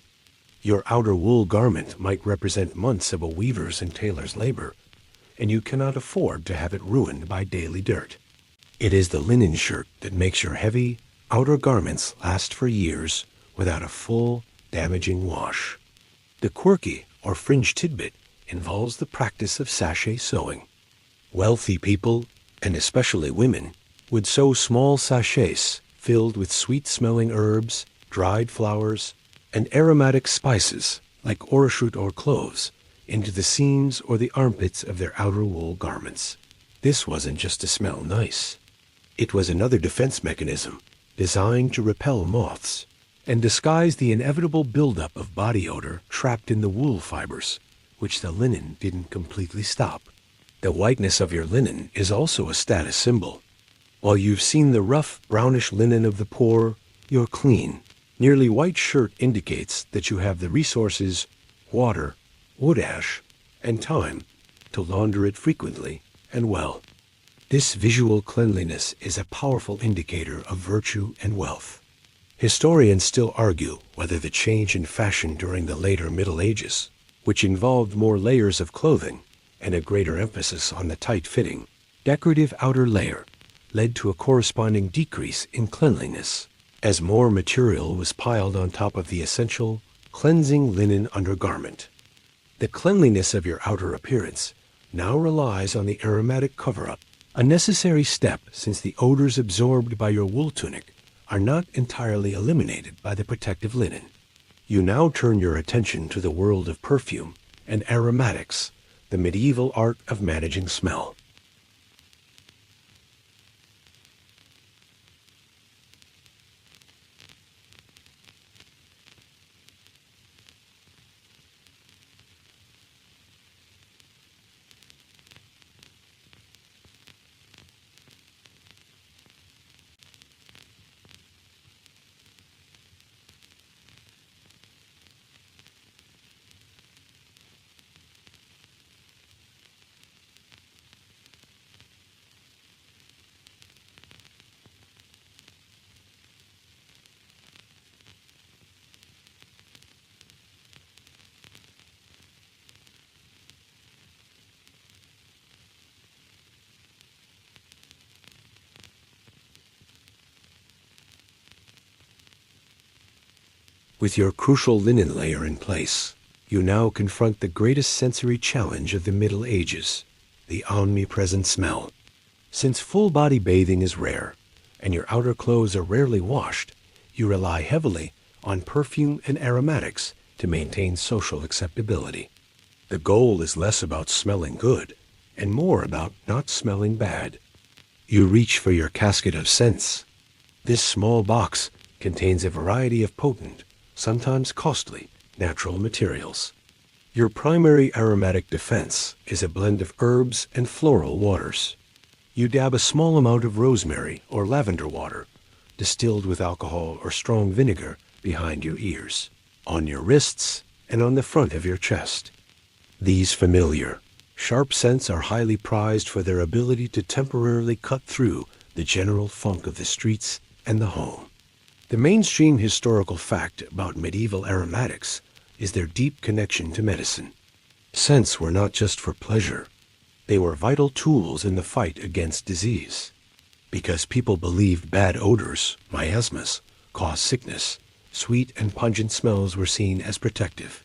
Your outer wool garment might represent months of a weaver's and tailor's labor, and you cannot afford to have it ruined by daily dirt. It is the linen shirt that makes your heavy outer garments last for years without a full, damaging wash. The quirky or fringe tidbit involves the practice of sachet sewing. Wealthy people, and especially women, would sew small sachets filled with sweet-smelling herbs, dried flowers, and aromatic spices like orachute or cloves into the seams or the armpits of their outer wool garments. This wasn't just to smell nice. It was another defense mechanism designed to repel moths and disguise the inevitable buildup of body odor trapped in the wool fibers, which the linen didn't completely stop. The whiteness of your linen is also a status symbol. While you've seen the rough, brownish linen of the poor, you're clean. Nearly white shirt indicates that you have the resources, water, wood ash, and time to launder it frequently and well. This visual cleanliness is a powerful indicator of virtue and wealth. Historians still argue whether the change in fashion during the later Middle Ages, which involved more layers of clothing and a greater emphasis on the tight-fitting, decorative outer layer, led to a corresponding decrease in cleanliness, as more material was piled on top of the essential, cleansing linen undergarment. The cleanliness of your outer appearance now relies on the aromatic cover-up, a necessary step since the odors absorbed by your wool tunic are not entirely eliminated by the protective linen. You now turn your attention to the world of perfume and aromatics, the medieval art of managing smell. With your crucial linen layer in place, you now confront the greatest sensory challenge of the Middle Ages, the omnipresent smell. Since full-body bathing is rare, and your outer clothes are rarely washed, you rely heavily on perfume and aromatics to maintain social acceptability. The goal is less about smelling good and more about not smelling bad. You reach for your casket of scents. This small box contains a variety of potent, sometimes costly, natural materials. Your primary aromatic defense is a blend of herbs and floral waters. You dab a small amount of rosemary or lavender water, distilled with alcohol or strong vinegar, behind your ears, on your wrists, and on the front of your chest. These familiar, sharp scents are highly prized for their ability to temporarily cut through the general funk of the streets and the home. The mainstream historical fact about medieval aromatics is their deep connection to medicine. Scents were not just for pleasure. They were vital tools in the fight against disease. Because people believed bad odors, miasmas, caused sickness, sweet and pungent smells were seen as protective.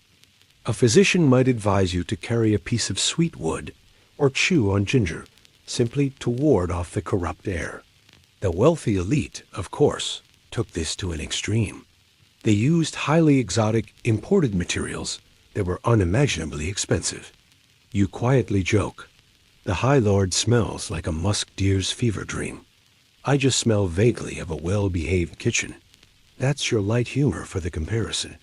A physician might advise you to carry a piece of sweet wood or chew on ginger, simply to ward off the corrupt air. The wealthy elite, of course, took this to an extreme. They used highly exotic, imported materials that were unimaginably expensive. You quietly joke, "The High Lord smells like a musk deer's fever dream. I just smell vaguely of a well-behaved kitchen." That's your light humor for the comparison.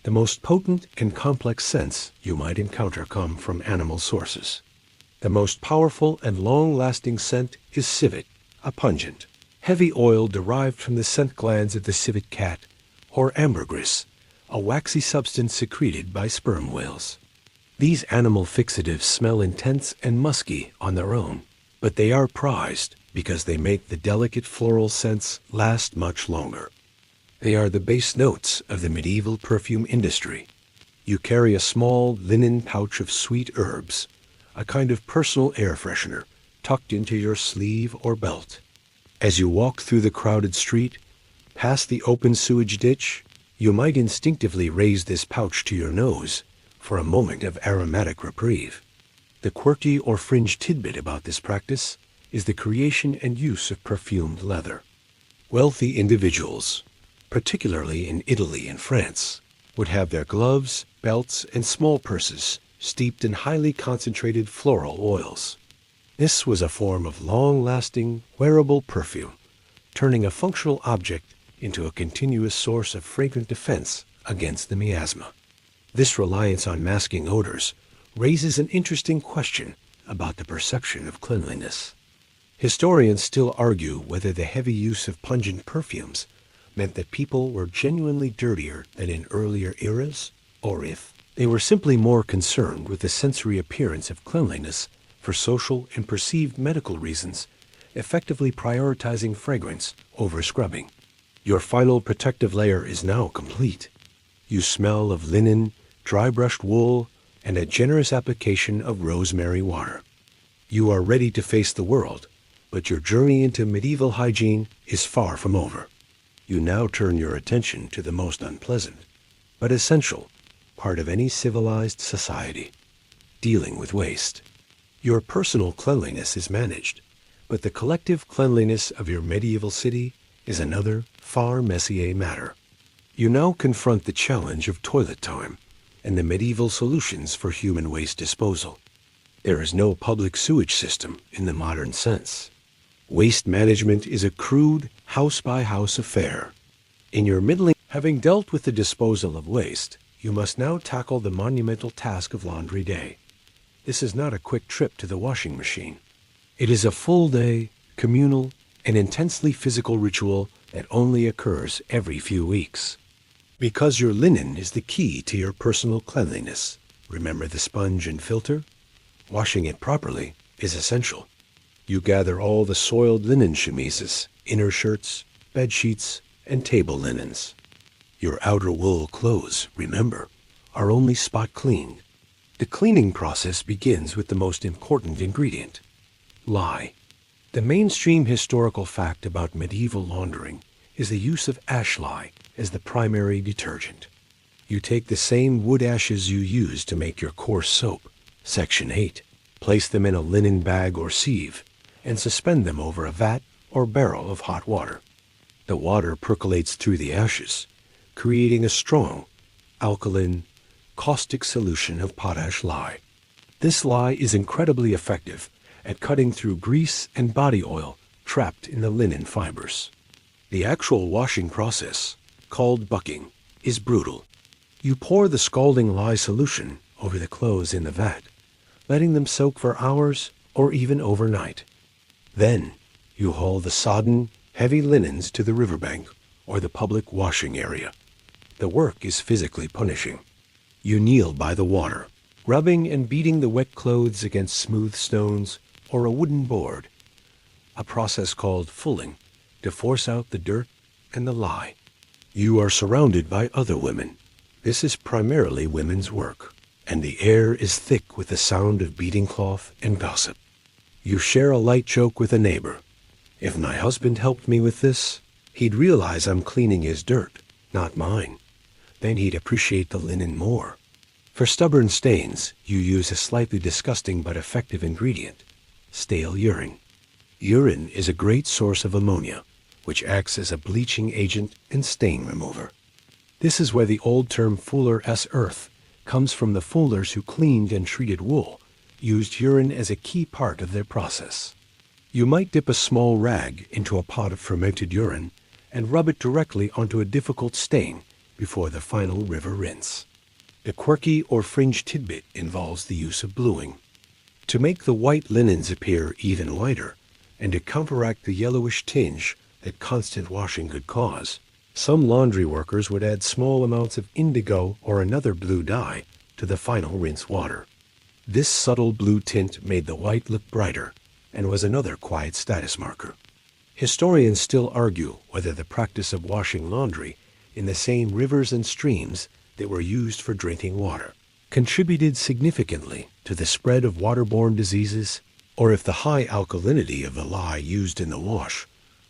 The most potent and complex scents you might encounter come from animal sources. The most powerful and long-lasting scent is civet, a pungent, heavy oil derived from the scent glands of the civet cat, or ambergris, a waxy substance secreted by sperm whales. These animal fixatives smell intense and musky on their own, but they are prized because they make the delicate floral scents last much longer. They are the base notes of the medieval perfume industry. You carry a small linen pouch of sweet herbs, a kind of personal air freshener, tucked into your sleeve or belt. As you walk through the crowded street, past the open sewage ditch, you might instinctively raise this pouch to your nose for a moment of aromatic reprieve. The quirky or fringe tidbit about this practice is the creation and use of perfumed leather. Wealthy individuals, particularly in Italy and France, would have their gloves, belts, and small purses steeped in highly concentrated floral oils. This was a form of long-lasting, wearable perfume, turning a functional object into a continuous source of fragrant defense against the miasma. This reliance on masking odors raises an interesting question about the perception of cleanliness. Historians still argue whether the heavy use of pungent perfumes meant that people were genuinely dirtier than in earlier eras, or if they were simply more concerned with the sensory appearance of cleanliness for social and perceived medical reasons, effectively prioritizing fragrance over scrubbing. Your final protective layer is now complete. You smell of linen, dry-brushed wool, and a generous application of rosemary water. You are ready to face the world, but your journey into medieval hygiene is far from over. You now turn your attention to the most unpleasant, but essential, part of any civilized society: dealing with waste. Your personal cleanliness is managed, but the collective cleanliness of your medieval city is another, far messier matter. You now confront the challenge of toilet time and the medieval solutions for human waste disposal. There is no public sewage system in the modern sense. Waste management is a crude, house-by-house affair. In your middling, having dealt with the disposal of waste, you must now tackle the monumental task of laundry day. This is not a quick trip to the washing machine. It is a full-day, communal, and intensely physical ritual that only occurs every few weeks. Because your linen is the key to your personal cleanliness, remember the sponge and filter? Washing it properly is essential. You gather all the soiled linen chemises, inner shirts, bed sheets, and table linens. Your outer wool clothes, remember, are only spot cleaned. The cleaning process begins with the most important ingredient: lye. The mainstream historical fact about medieval laundering is the use of ash lye as the primary detergent. You take the same wood ashes you use to make your coarse soap, Section 8, place them in a linen bag or sieve, and suspend them over a vat or barrel of hot water. The water percolates through the ashes, creating a strong, alkaline, caustic solution of potash lye. This lye is incredibly effective at cutting through grease and body oil trapped in the linen fibers. The actual washing process, called bucking, is brutal. You pour the scalding lye solution over the clothes in the vat, letting them soak for hours or even overnight. Then, you haul the sodden, heavy linens to the riverbank or the public washing area. The work is physically punishing. You kneel by the water, rubbing and beating the wet clothes against smooth stones or a wooden board, a process called fulling, to force out the dirt and the lye. You are surrounded by other women. This is primarily women's work, and the air is thick with the sound of beating cloth and gossip. You share a light joke with a neighbor. If my husband helped me with this, he'd realize I'm cleaning his dirt, not mine. Then he'd appreciate the linen more. For stubborn stains, you use a slightly disgusting but effective ingredient: stale urine. Urine is a great source of ammonia, which acts as a bleaching agent and stain remover. This is where the old term fuller's earth comes from. The fullers who cleaned and treated wool used urine as a key part of their process. You might dip a small rag into a pot of fermented urine and rub it directly onto a difficult stain before the final river rinse. The quirky or fringe tidbit involves the use of bluing. To make the white linens appear even whiter, and to counteract the yellowish tinge that constant washing could cause, some laundry workers would add small amounts of indigo or another blue dye to the final rinse water. This subtle blue tint made the white look brighter and was another quiet status marker. Historians still argue whether the practice of washing laundry in the same rivers and streams that were used for drinking water contributed significantly to the spread of waterborne diseases, or if the high alkalinity of the lye used in the wash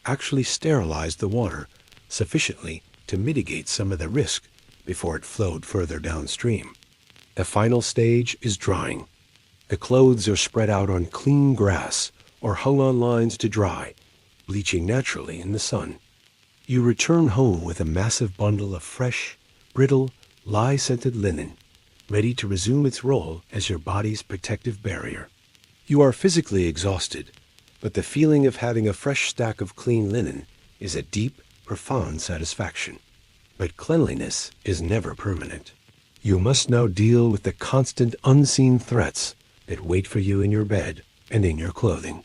actually sterilized the water sufficiently to mitigate some of the risk before it flowed further downstream. The final stage is drying. The clothes are spread out on clean grass or hung on lines to dry, bleaching naturally in the sun. You return home with a massive bundle of fresh, brittle, lye-scented linen, ready to resume its role as your body's protective barrier. You are physically exhausted, but the feeling of having a fresh stack of clean linen is a deep, profound satisfaction. But cleanliness is never permanent. You must now deal with the constant unseen threats that wait for you in your bed and in your clothing.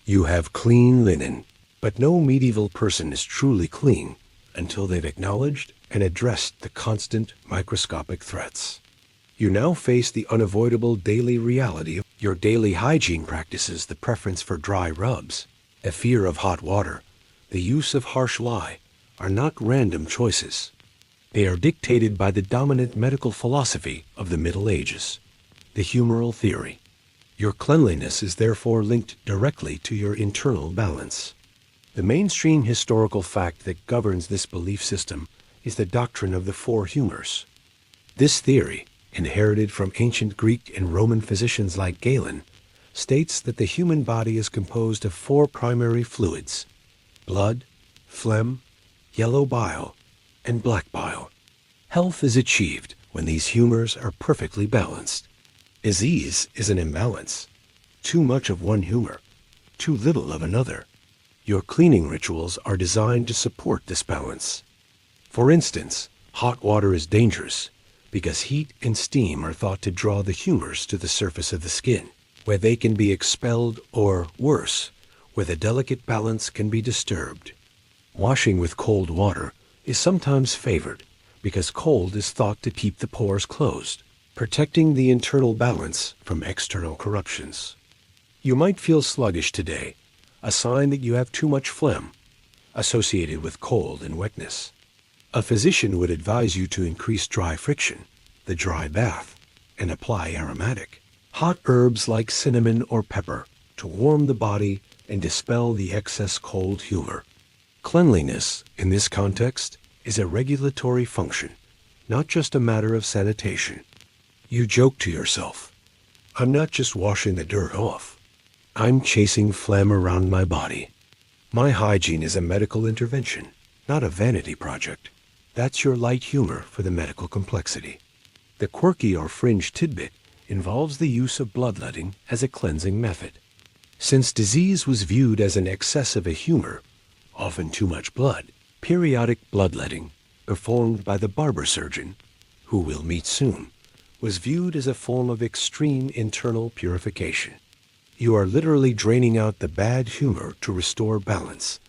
You have clean linen, but no medieval person is truly clean until they've acknowledged and addressed the constant microscopic threats. You now face the unavoidable daily reality of your daily hygiene practices, the preference for dry rubs, a fear of hot water, the use of harsh lye, are not random choices. They are dictated by the dominant medical philosophy of the Middle Ages, the humoral theory. Your cleanliness is therefore linked directly to your internal balance. The mainstream historical fact that governs this belief system is the doctrine of the four humors. This theory, inherited from ancient Greek and Roman physicians like Galen, states that the human body is composed of four primary fluids: blood, phlegm, yellow bile, and black bile. Health is achieved when these humors are perfectly balanced. Disease is an imbalance. Too much of one humor, too little of another. Your cleaning rituals are designed to support this balance. For instance, hot water is dangerous because heat and steam are thought to draw the humors to the surface of the skin, where they can be expelled, or worse, where the delicate balance can be disturbed. Washing with cold water is sometimes favored because cold is thought to keep the pores closed, protecting the internal balance from external corruptions. You might feel sluggish today, a sign that you have too much phlegm, associated with cold and wetness. A physician would advise you to increase dry friction, the dry bath, and apply aromatic, hot herbs like cinnamon or pepper to warm the body and dispel the excess cold humor. Cleanliness, in this context, is a regulatory function, not just a matter of sanitation. You joke to yourself, "I'm not just washing the dirt off. I'm chasing phlegm around my body." My hygiene is a medical intervention, not a vanity project. That's your light humor for the medical complexity. The quirky or fringe tidbit involves the use of bloodletting as a cleansing method. Since disease was viewed as an excess of a humor, often too much blood, periodic bloodletting, performed by the barber surgeon, who we'll meet soon, was viewed as a form of extreme internal purification. You are literally draining out the bad humor to restore balance,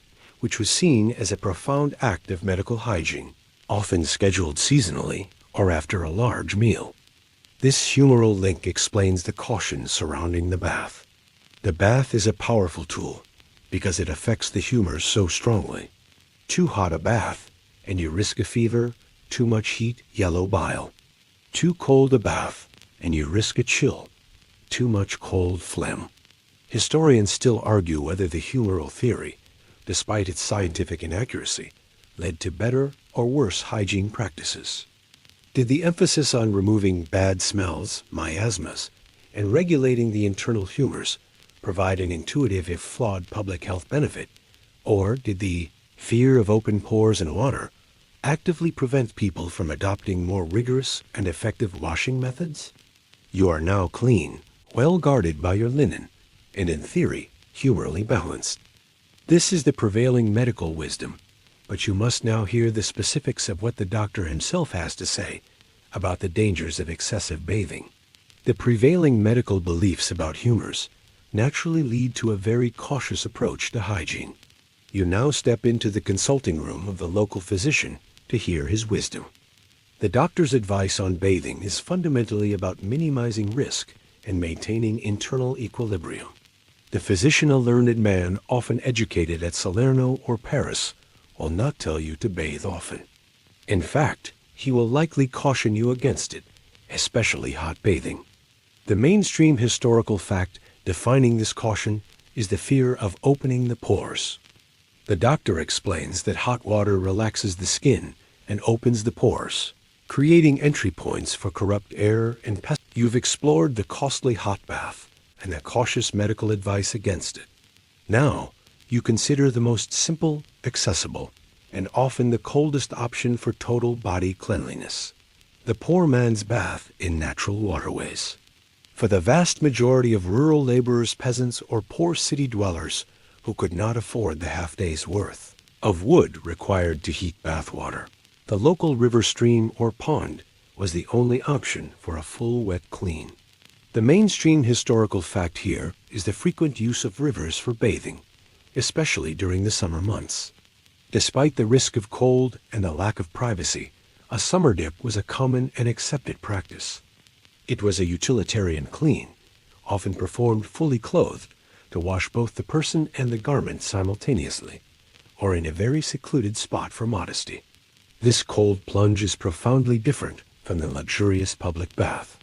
which was seen as a profound act of medical hygiene, often scheduled seasonally or after a large meal. This humoral link explains the caution surrounding the bath. The bath is a powerful tool because it affects the humors so strongly. Too hot a bath, and you risk a fever. Too much heat, yellow bile. Too cold a bath, and you risk a chill. Too much cold phlegm. Historians still argue whether the humoral theory, despite its scientific inaccuracy, led to better or worse hygiene practices. Did the emphasis on removing bad smells, miasmas, and regulating the internal humors provide an intuitive if flawed public health benefit, or did the fear of open pores and water actively prevent people from adopting more rigorous and effective washing methods? You are now clean, well guarded by your linen, and in theory, humorally balanced. This is the prevailing medical wisdom. But you must now hear the specifics of what the doctor himself has to say about the dangers of excessive bathing. The prevailing medical beliefs about humors naturally lead to a very cautious approach to hygiene. You now step into the consulting room of the local physician to hear his wisdom. The doctor's advice on bathing is fundamentally about minimizing risk and maintaining internal equilibrium. The physician, a learned man often educated at Salerno or Paris, will not tell you to bathe often. In fact, he will likely caution you against it, especially hot bathing. The mainstream historical fact defining this caution is the fear of opening the pores. The doctor explains that hot water relaxes the skin and opens the pores, creating entry points for corrupt air and pests. You've explored the costly hot bath and the cautious medical advice against it. Now, you consider the most simple, accessible, and often the coldest option for total body cleanliness: the poor man's bath in natural waterways. For the vast majority of rural laborers, peasants, or poor city dwellers who could not afford the half-day's worth of wood required to heat bath water, the local river, stream, or pond was the only option for a full wet clean. The mainstream historical fact here is the frequent use of rivers for bathing, especially during the summer months. Despite the risk of cold and the lack of privacy, a summer dip was a common and accepted practice. It was a utilitarian clean, often performed fully clothed, to wash both the person and the garment simultaneously, or in a very secluded spot for modesty. This cold plunge is profoundly different from the luxurious public bath.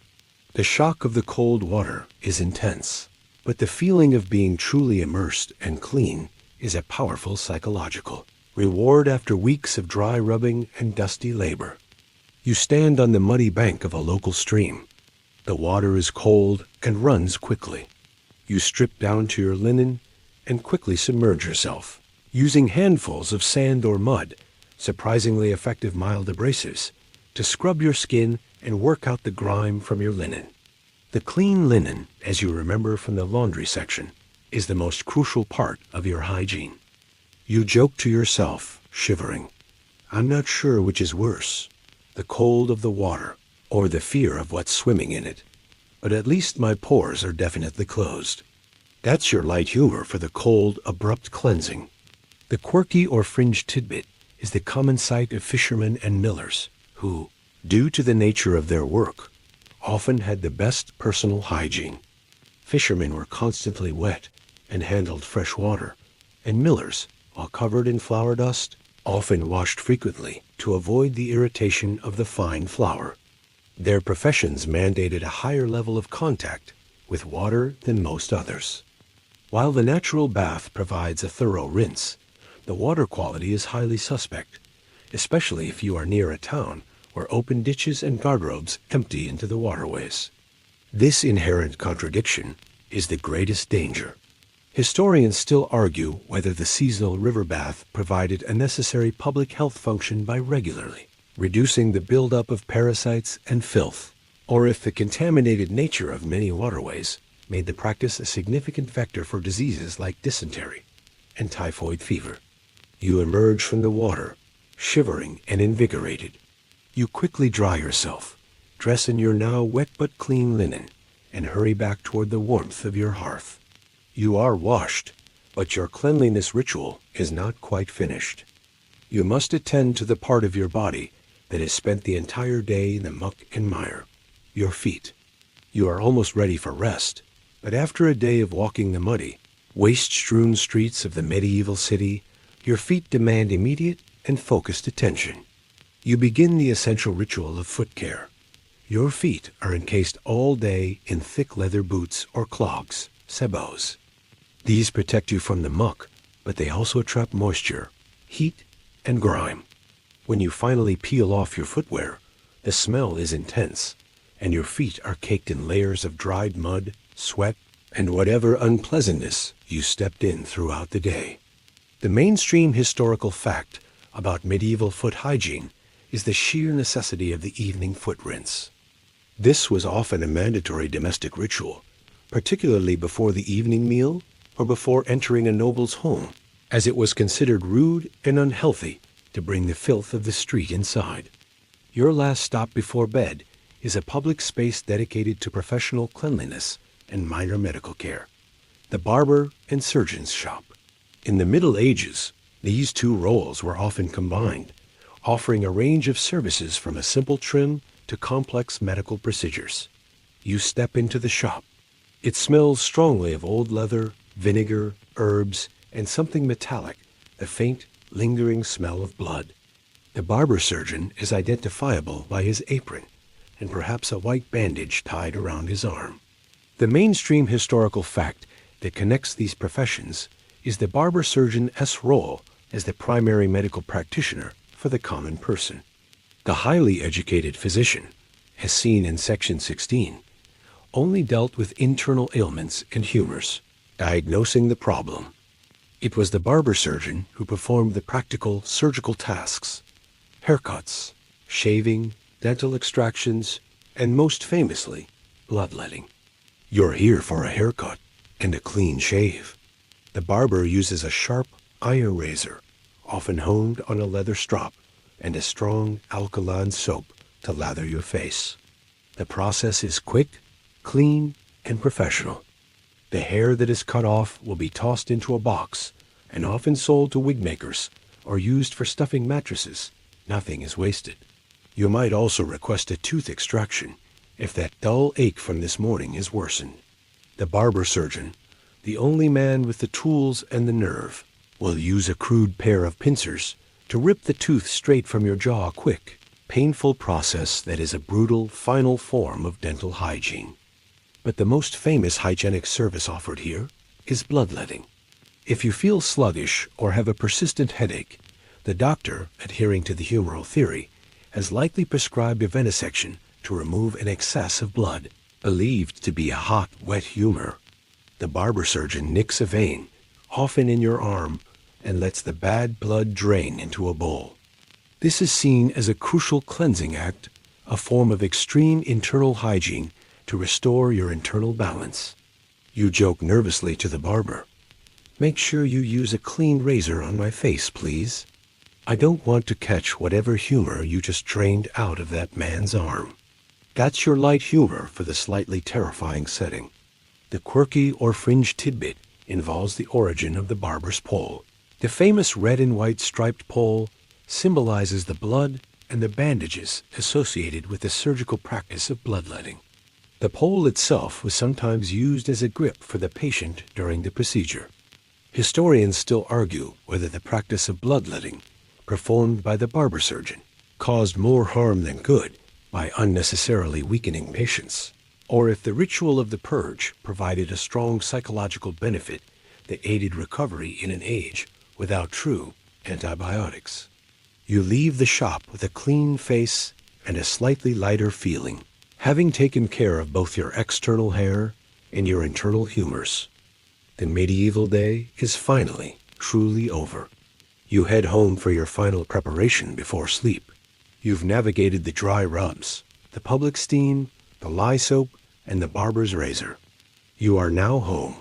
The shock of the cold water is intense, but the feeling of being truly immersed and clean is a powerful psychological reward after weeks of dry rubbing and dusty labor. You stand on the muddy bank of a local stream. The water is cold and runs quickly. You strip down to your linen and quickly submerge yourself, using handfuls of sand or mud, surprisingly effective mild abrasives, to scrub your skin and work out the grime from your linen. The clean linen, as you remember from the laundry section, is the most crucial part of your hygiene. You joke to yourself, shivering, "I'm not sure which is worse, the cold of the water or the fear of what's swimming in it, but at least my pores are definitely closed." That's your light humor for the cold, abrupt cleansing. The quirky or fringe tidbit is the common sight of fishermen and millers who, due to the nature of their work, often had the best personal hygiene. Fishermen were constantly wet and handled fresh water, and millers, while covered in flour dust, often washed frequently to avoid the irritation of the fine flour. Their professions mandated a higher level of contact with water than most others. While the natural bath provides a thorough rinse, the water quality is highly suspect, especially if you are near a town where open ditches and guardrails empty into the waterways. This inherent contradiction is the greatest danger. Historians still argue whether the seasonal river bath provided a necessary public health function by regularly reducing the buildup of parasites and filth, or if the contaminated nature of many waterways made the practice a significant vector for diseases like dysentery and typhoid fever. You emerge from the water, shivering and invigorated. You quickly dry yourself, dress in your now wet but clean linen, and hurry back toward the warmth of your hearth. You are washed, but your cleanliness ritual is not quite finished. You must attend to the part of your body that has spent the entire day in the muck and mire, your feet. You are almost ready for rest, but after a day of walking the muddy, waste-strewn streets of the medieval city, your feet demand immediate and focused attention. You begin the essential ritual of foot care. Your feet are encased all day in thick leather boots or clogs, sabots. These protect you from the muck, but they also trap moisture, heat, and grime. When you finally peel off your footwear, the smell is intense, and your feet are caked in layers of dried mud, sweat, and whatever unpleasantness you stepped in throughout the day. The mainstream historical fact about medieval foot hygiene is the sheer necessity of the evening foot rinse. This was often a mandatory domestic ritual, particularly before the evening meal or before entering a noble's home, as it was considered rude and unhealthy to bring the filth of the street inside. Your last stop before bed is a public space dedicated to professional cleanliness and minor medical care, the barber and surgeon's shop. In the Middle Ages, these two roles were often combined, offering a range of services from a simple trim to complex medical procedures. You step into the shop. It smells strongly of old leather, vinegar, herbs, and something metallic, the faint, lingering smell of blood. The barber surgeon is identifiable by his apron and perhaps a white bandage tied around his arm. The mainstream historical fact that connects these professions is the barber surgeon's role as the primary medical practitioner for the common person. The highly educated physician, as seen in section 16, only dealt with internal ailments and humors, diagnosing the problem. It was the barber surgeon who performed the practical surgical tasks: haircuts, shaving, dental extractions, and most famously, bloodletting. You're here for a haircut and a clean shave. The barber uses a sharp iron razor, often honed on a leather strop, and a strong alkaline soap to lather your face. The process is quick, clean, and professional. The hair that is cut off will be tossed into a box and often sold to wig makers or used for stuffing mattresses. Nothing is wasted. You might also request a tooth extraction if that dull ache from this morning is worsened. The barber surgeon, the only man with the tools and the nerve, will use a crude pair of pincers to rip the tooth straight from your jaw. Quick, painful process that is a brutal, final form of dental hygiene. But the most famous hygienic service offered here is bloodletting. If you feel sluggish or have a persistent headache, the doctor, adhering to the humoral theory, has likely prescribed a venesection to remove an excess of blood, believed to be a hot, wet humor. The barber surgeon nicks a vein, often in your arm, and lets the bad blood drain into a bowl. This is seen as a crucial cleansing act, a form of extreme internal hygiene to restore your internal balance. You joke nervously to the barber, "Make sure you use a clean razor on my face, please. I don't want to catch whatever humor you just drained out of that man's arm." That's your light humor for the slightly terrifying setting. The quirky or fringe tidbit involves the origin of the barber's pole. The famous red and white striped pole symbolizes the blood and the bandages associated with the surgical practice of bloodletting. The pole itself was sometimes used as a grip for the patient during the procedure. Historians still argue whether the practice of bloodletting, performed by the barber surgeon, caused more harm than good by unnecessarily weakening patients, or if the ritual of the purge provided a strong psychological benefit that aided recovery in an age without true antibiotics. You leave the shop with a clean face and a slightly lighter feeling, having taken care of both your external hair and your internal humors. The medieval day is finally, truly over. You head home for your final preparation before sleep. You've navigated the dry rubs, the public steam, the lye soap, and the barber's razor. You are now home.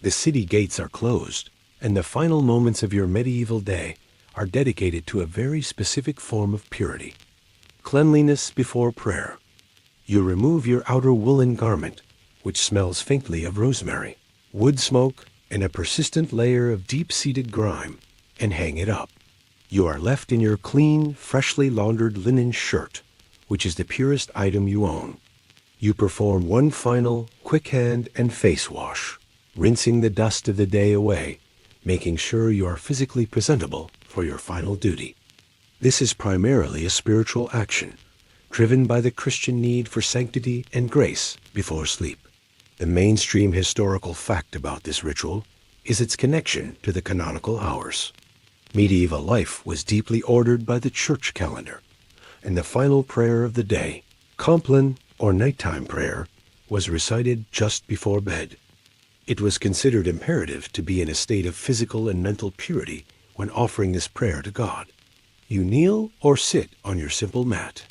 The city gates are closed, and the final moments of your medieval day are dedicated to a very specific form of purity: cleanliness before prayer. You remove your outer woolen garment, which smells faintly of rosemary, wood smoke, and a persistent layer of deep-seated grime, and hang it up. You are left in your clean, freshly laundered linen shirt, which is the purest item you own. You perform one final, quick hand and face wash, rinsing the dust of the day away, making sure you are physically presentable for your final duty. This is primarily a spiritual action, driven by the Christian need for sanctity and grace before sleep. The mainstream historical fact about this ritual is its connection to the canonical hours. Medieval life was deeply ordered by the church calendar, and the final prayer of the day, compline or nighttime prayer, was recited just before bed. It was considered imperative to be in a state of physical and mental purity when offering this prayer to God. You kneel or sit on your simple mat.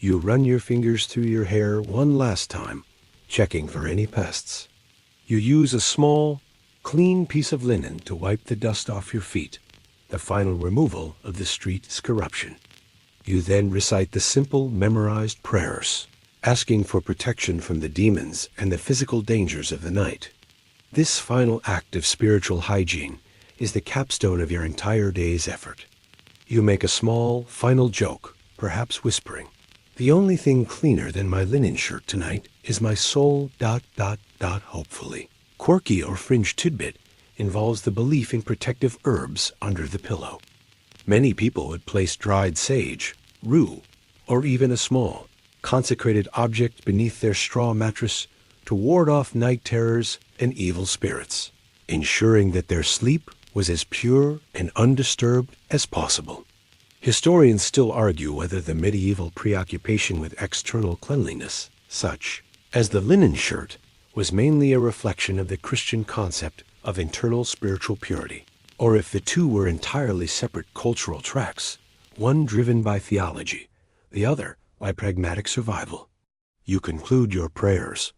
You run your fingers through your hair one last time, checking for any pests. You use a small, clean piece of linen to wipe the dust off your feet, the final removal of the street's corruption. You then recite the simple, memorized prayers, asking for protection from the demons and the physical dangers of the night. This final act of spiritual hygiene is the capstone of your entire day's effort. You make a small, final joke, perhaps whispering, "The only thing cleaner than my linen shirt tonight is my soul, ... hopefully." Quirky or fringe tidbit involves the belief in protective herbs under the pillow. Many people would place dried sage, rue, or even a small, consecrated object beneath their straw mattress to ward off night terrors and evil spirits, ensuring that their sleep was as pure and undisturbed as possible. Historians still argue whether the medieval preoccupation with external cleanliness, such as the linen shirt, was mainly a reflection of the Christian concept of internal spiritual purity, or if the two were entirely separate cultural tracks, one driven by theology, the other by pragmatic survival. You conclude your prayers,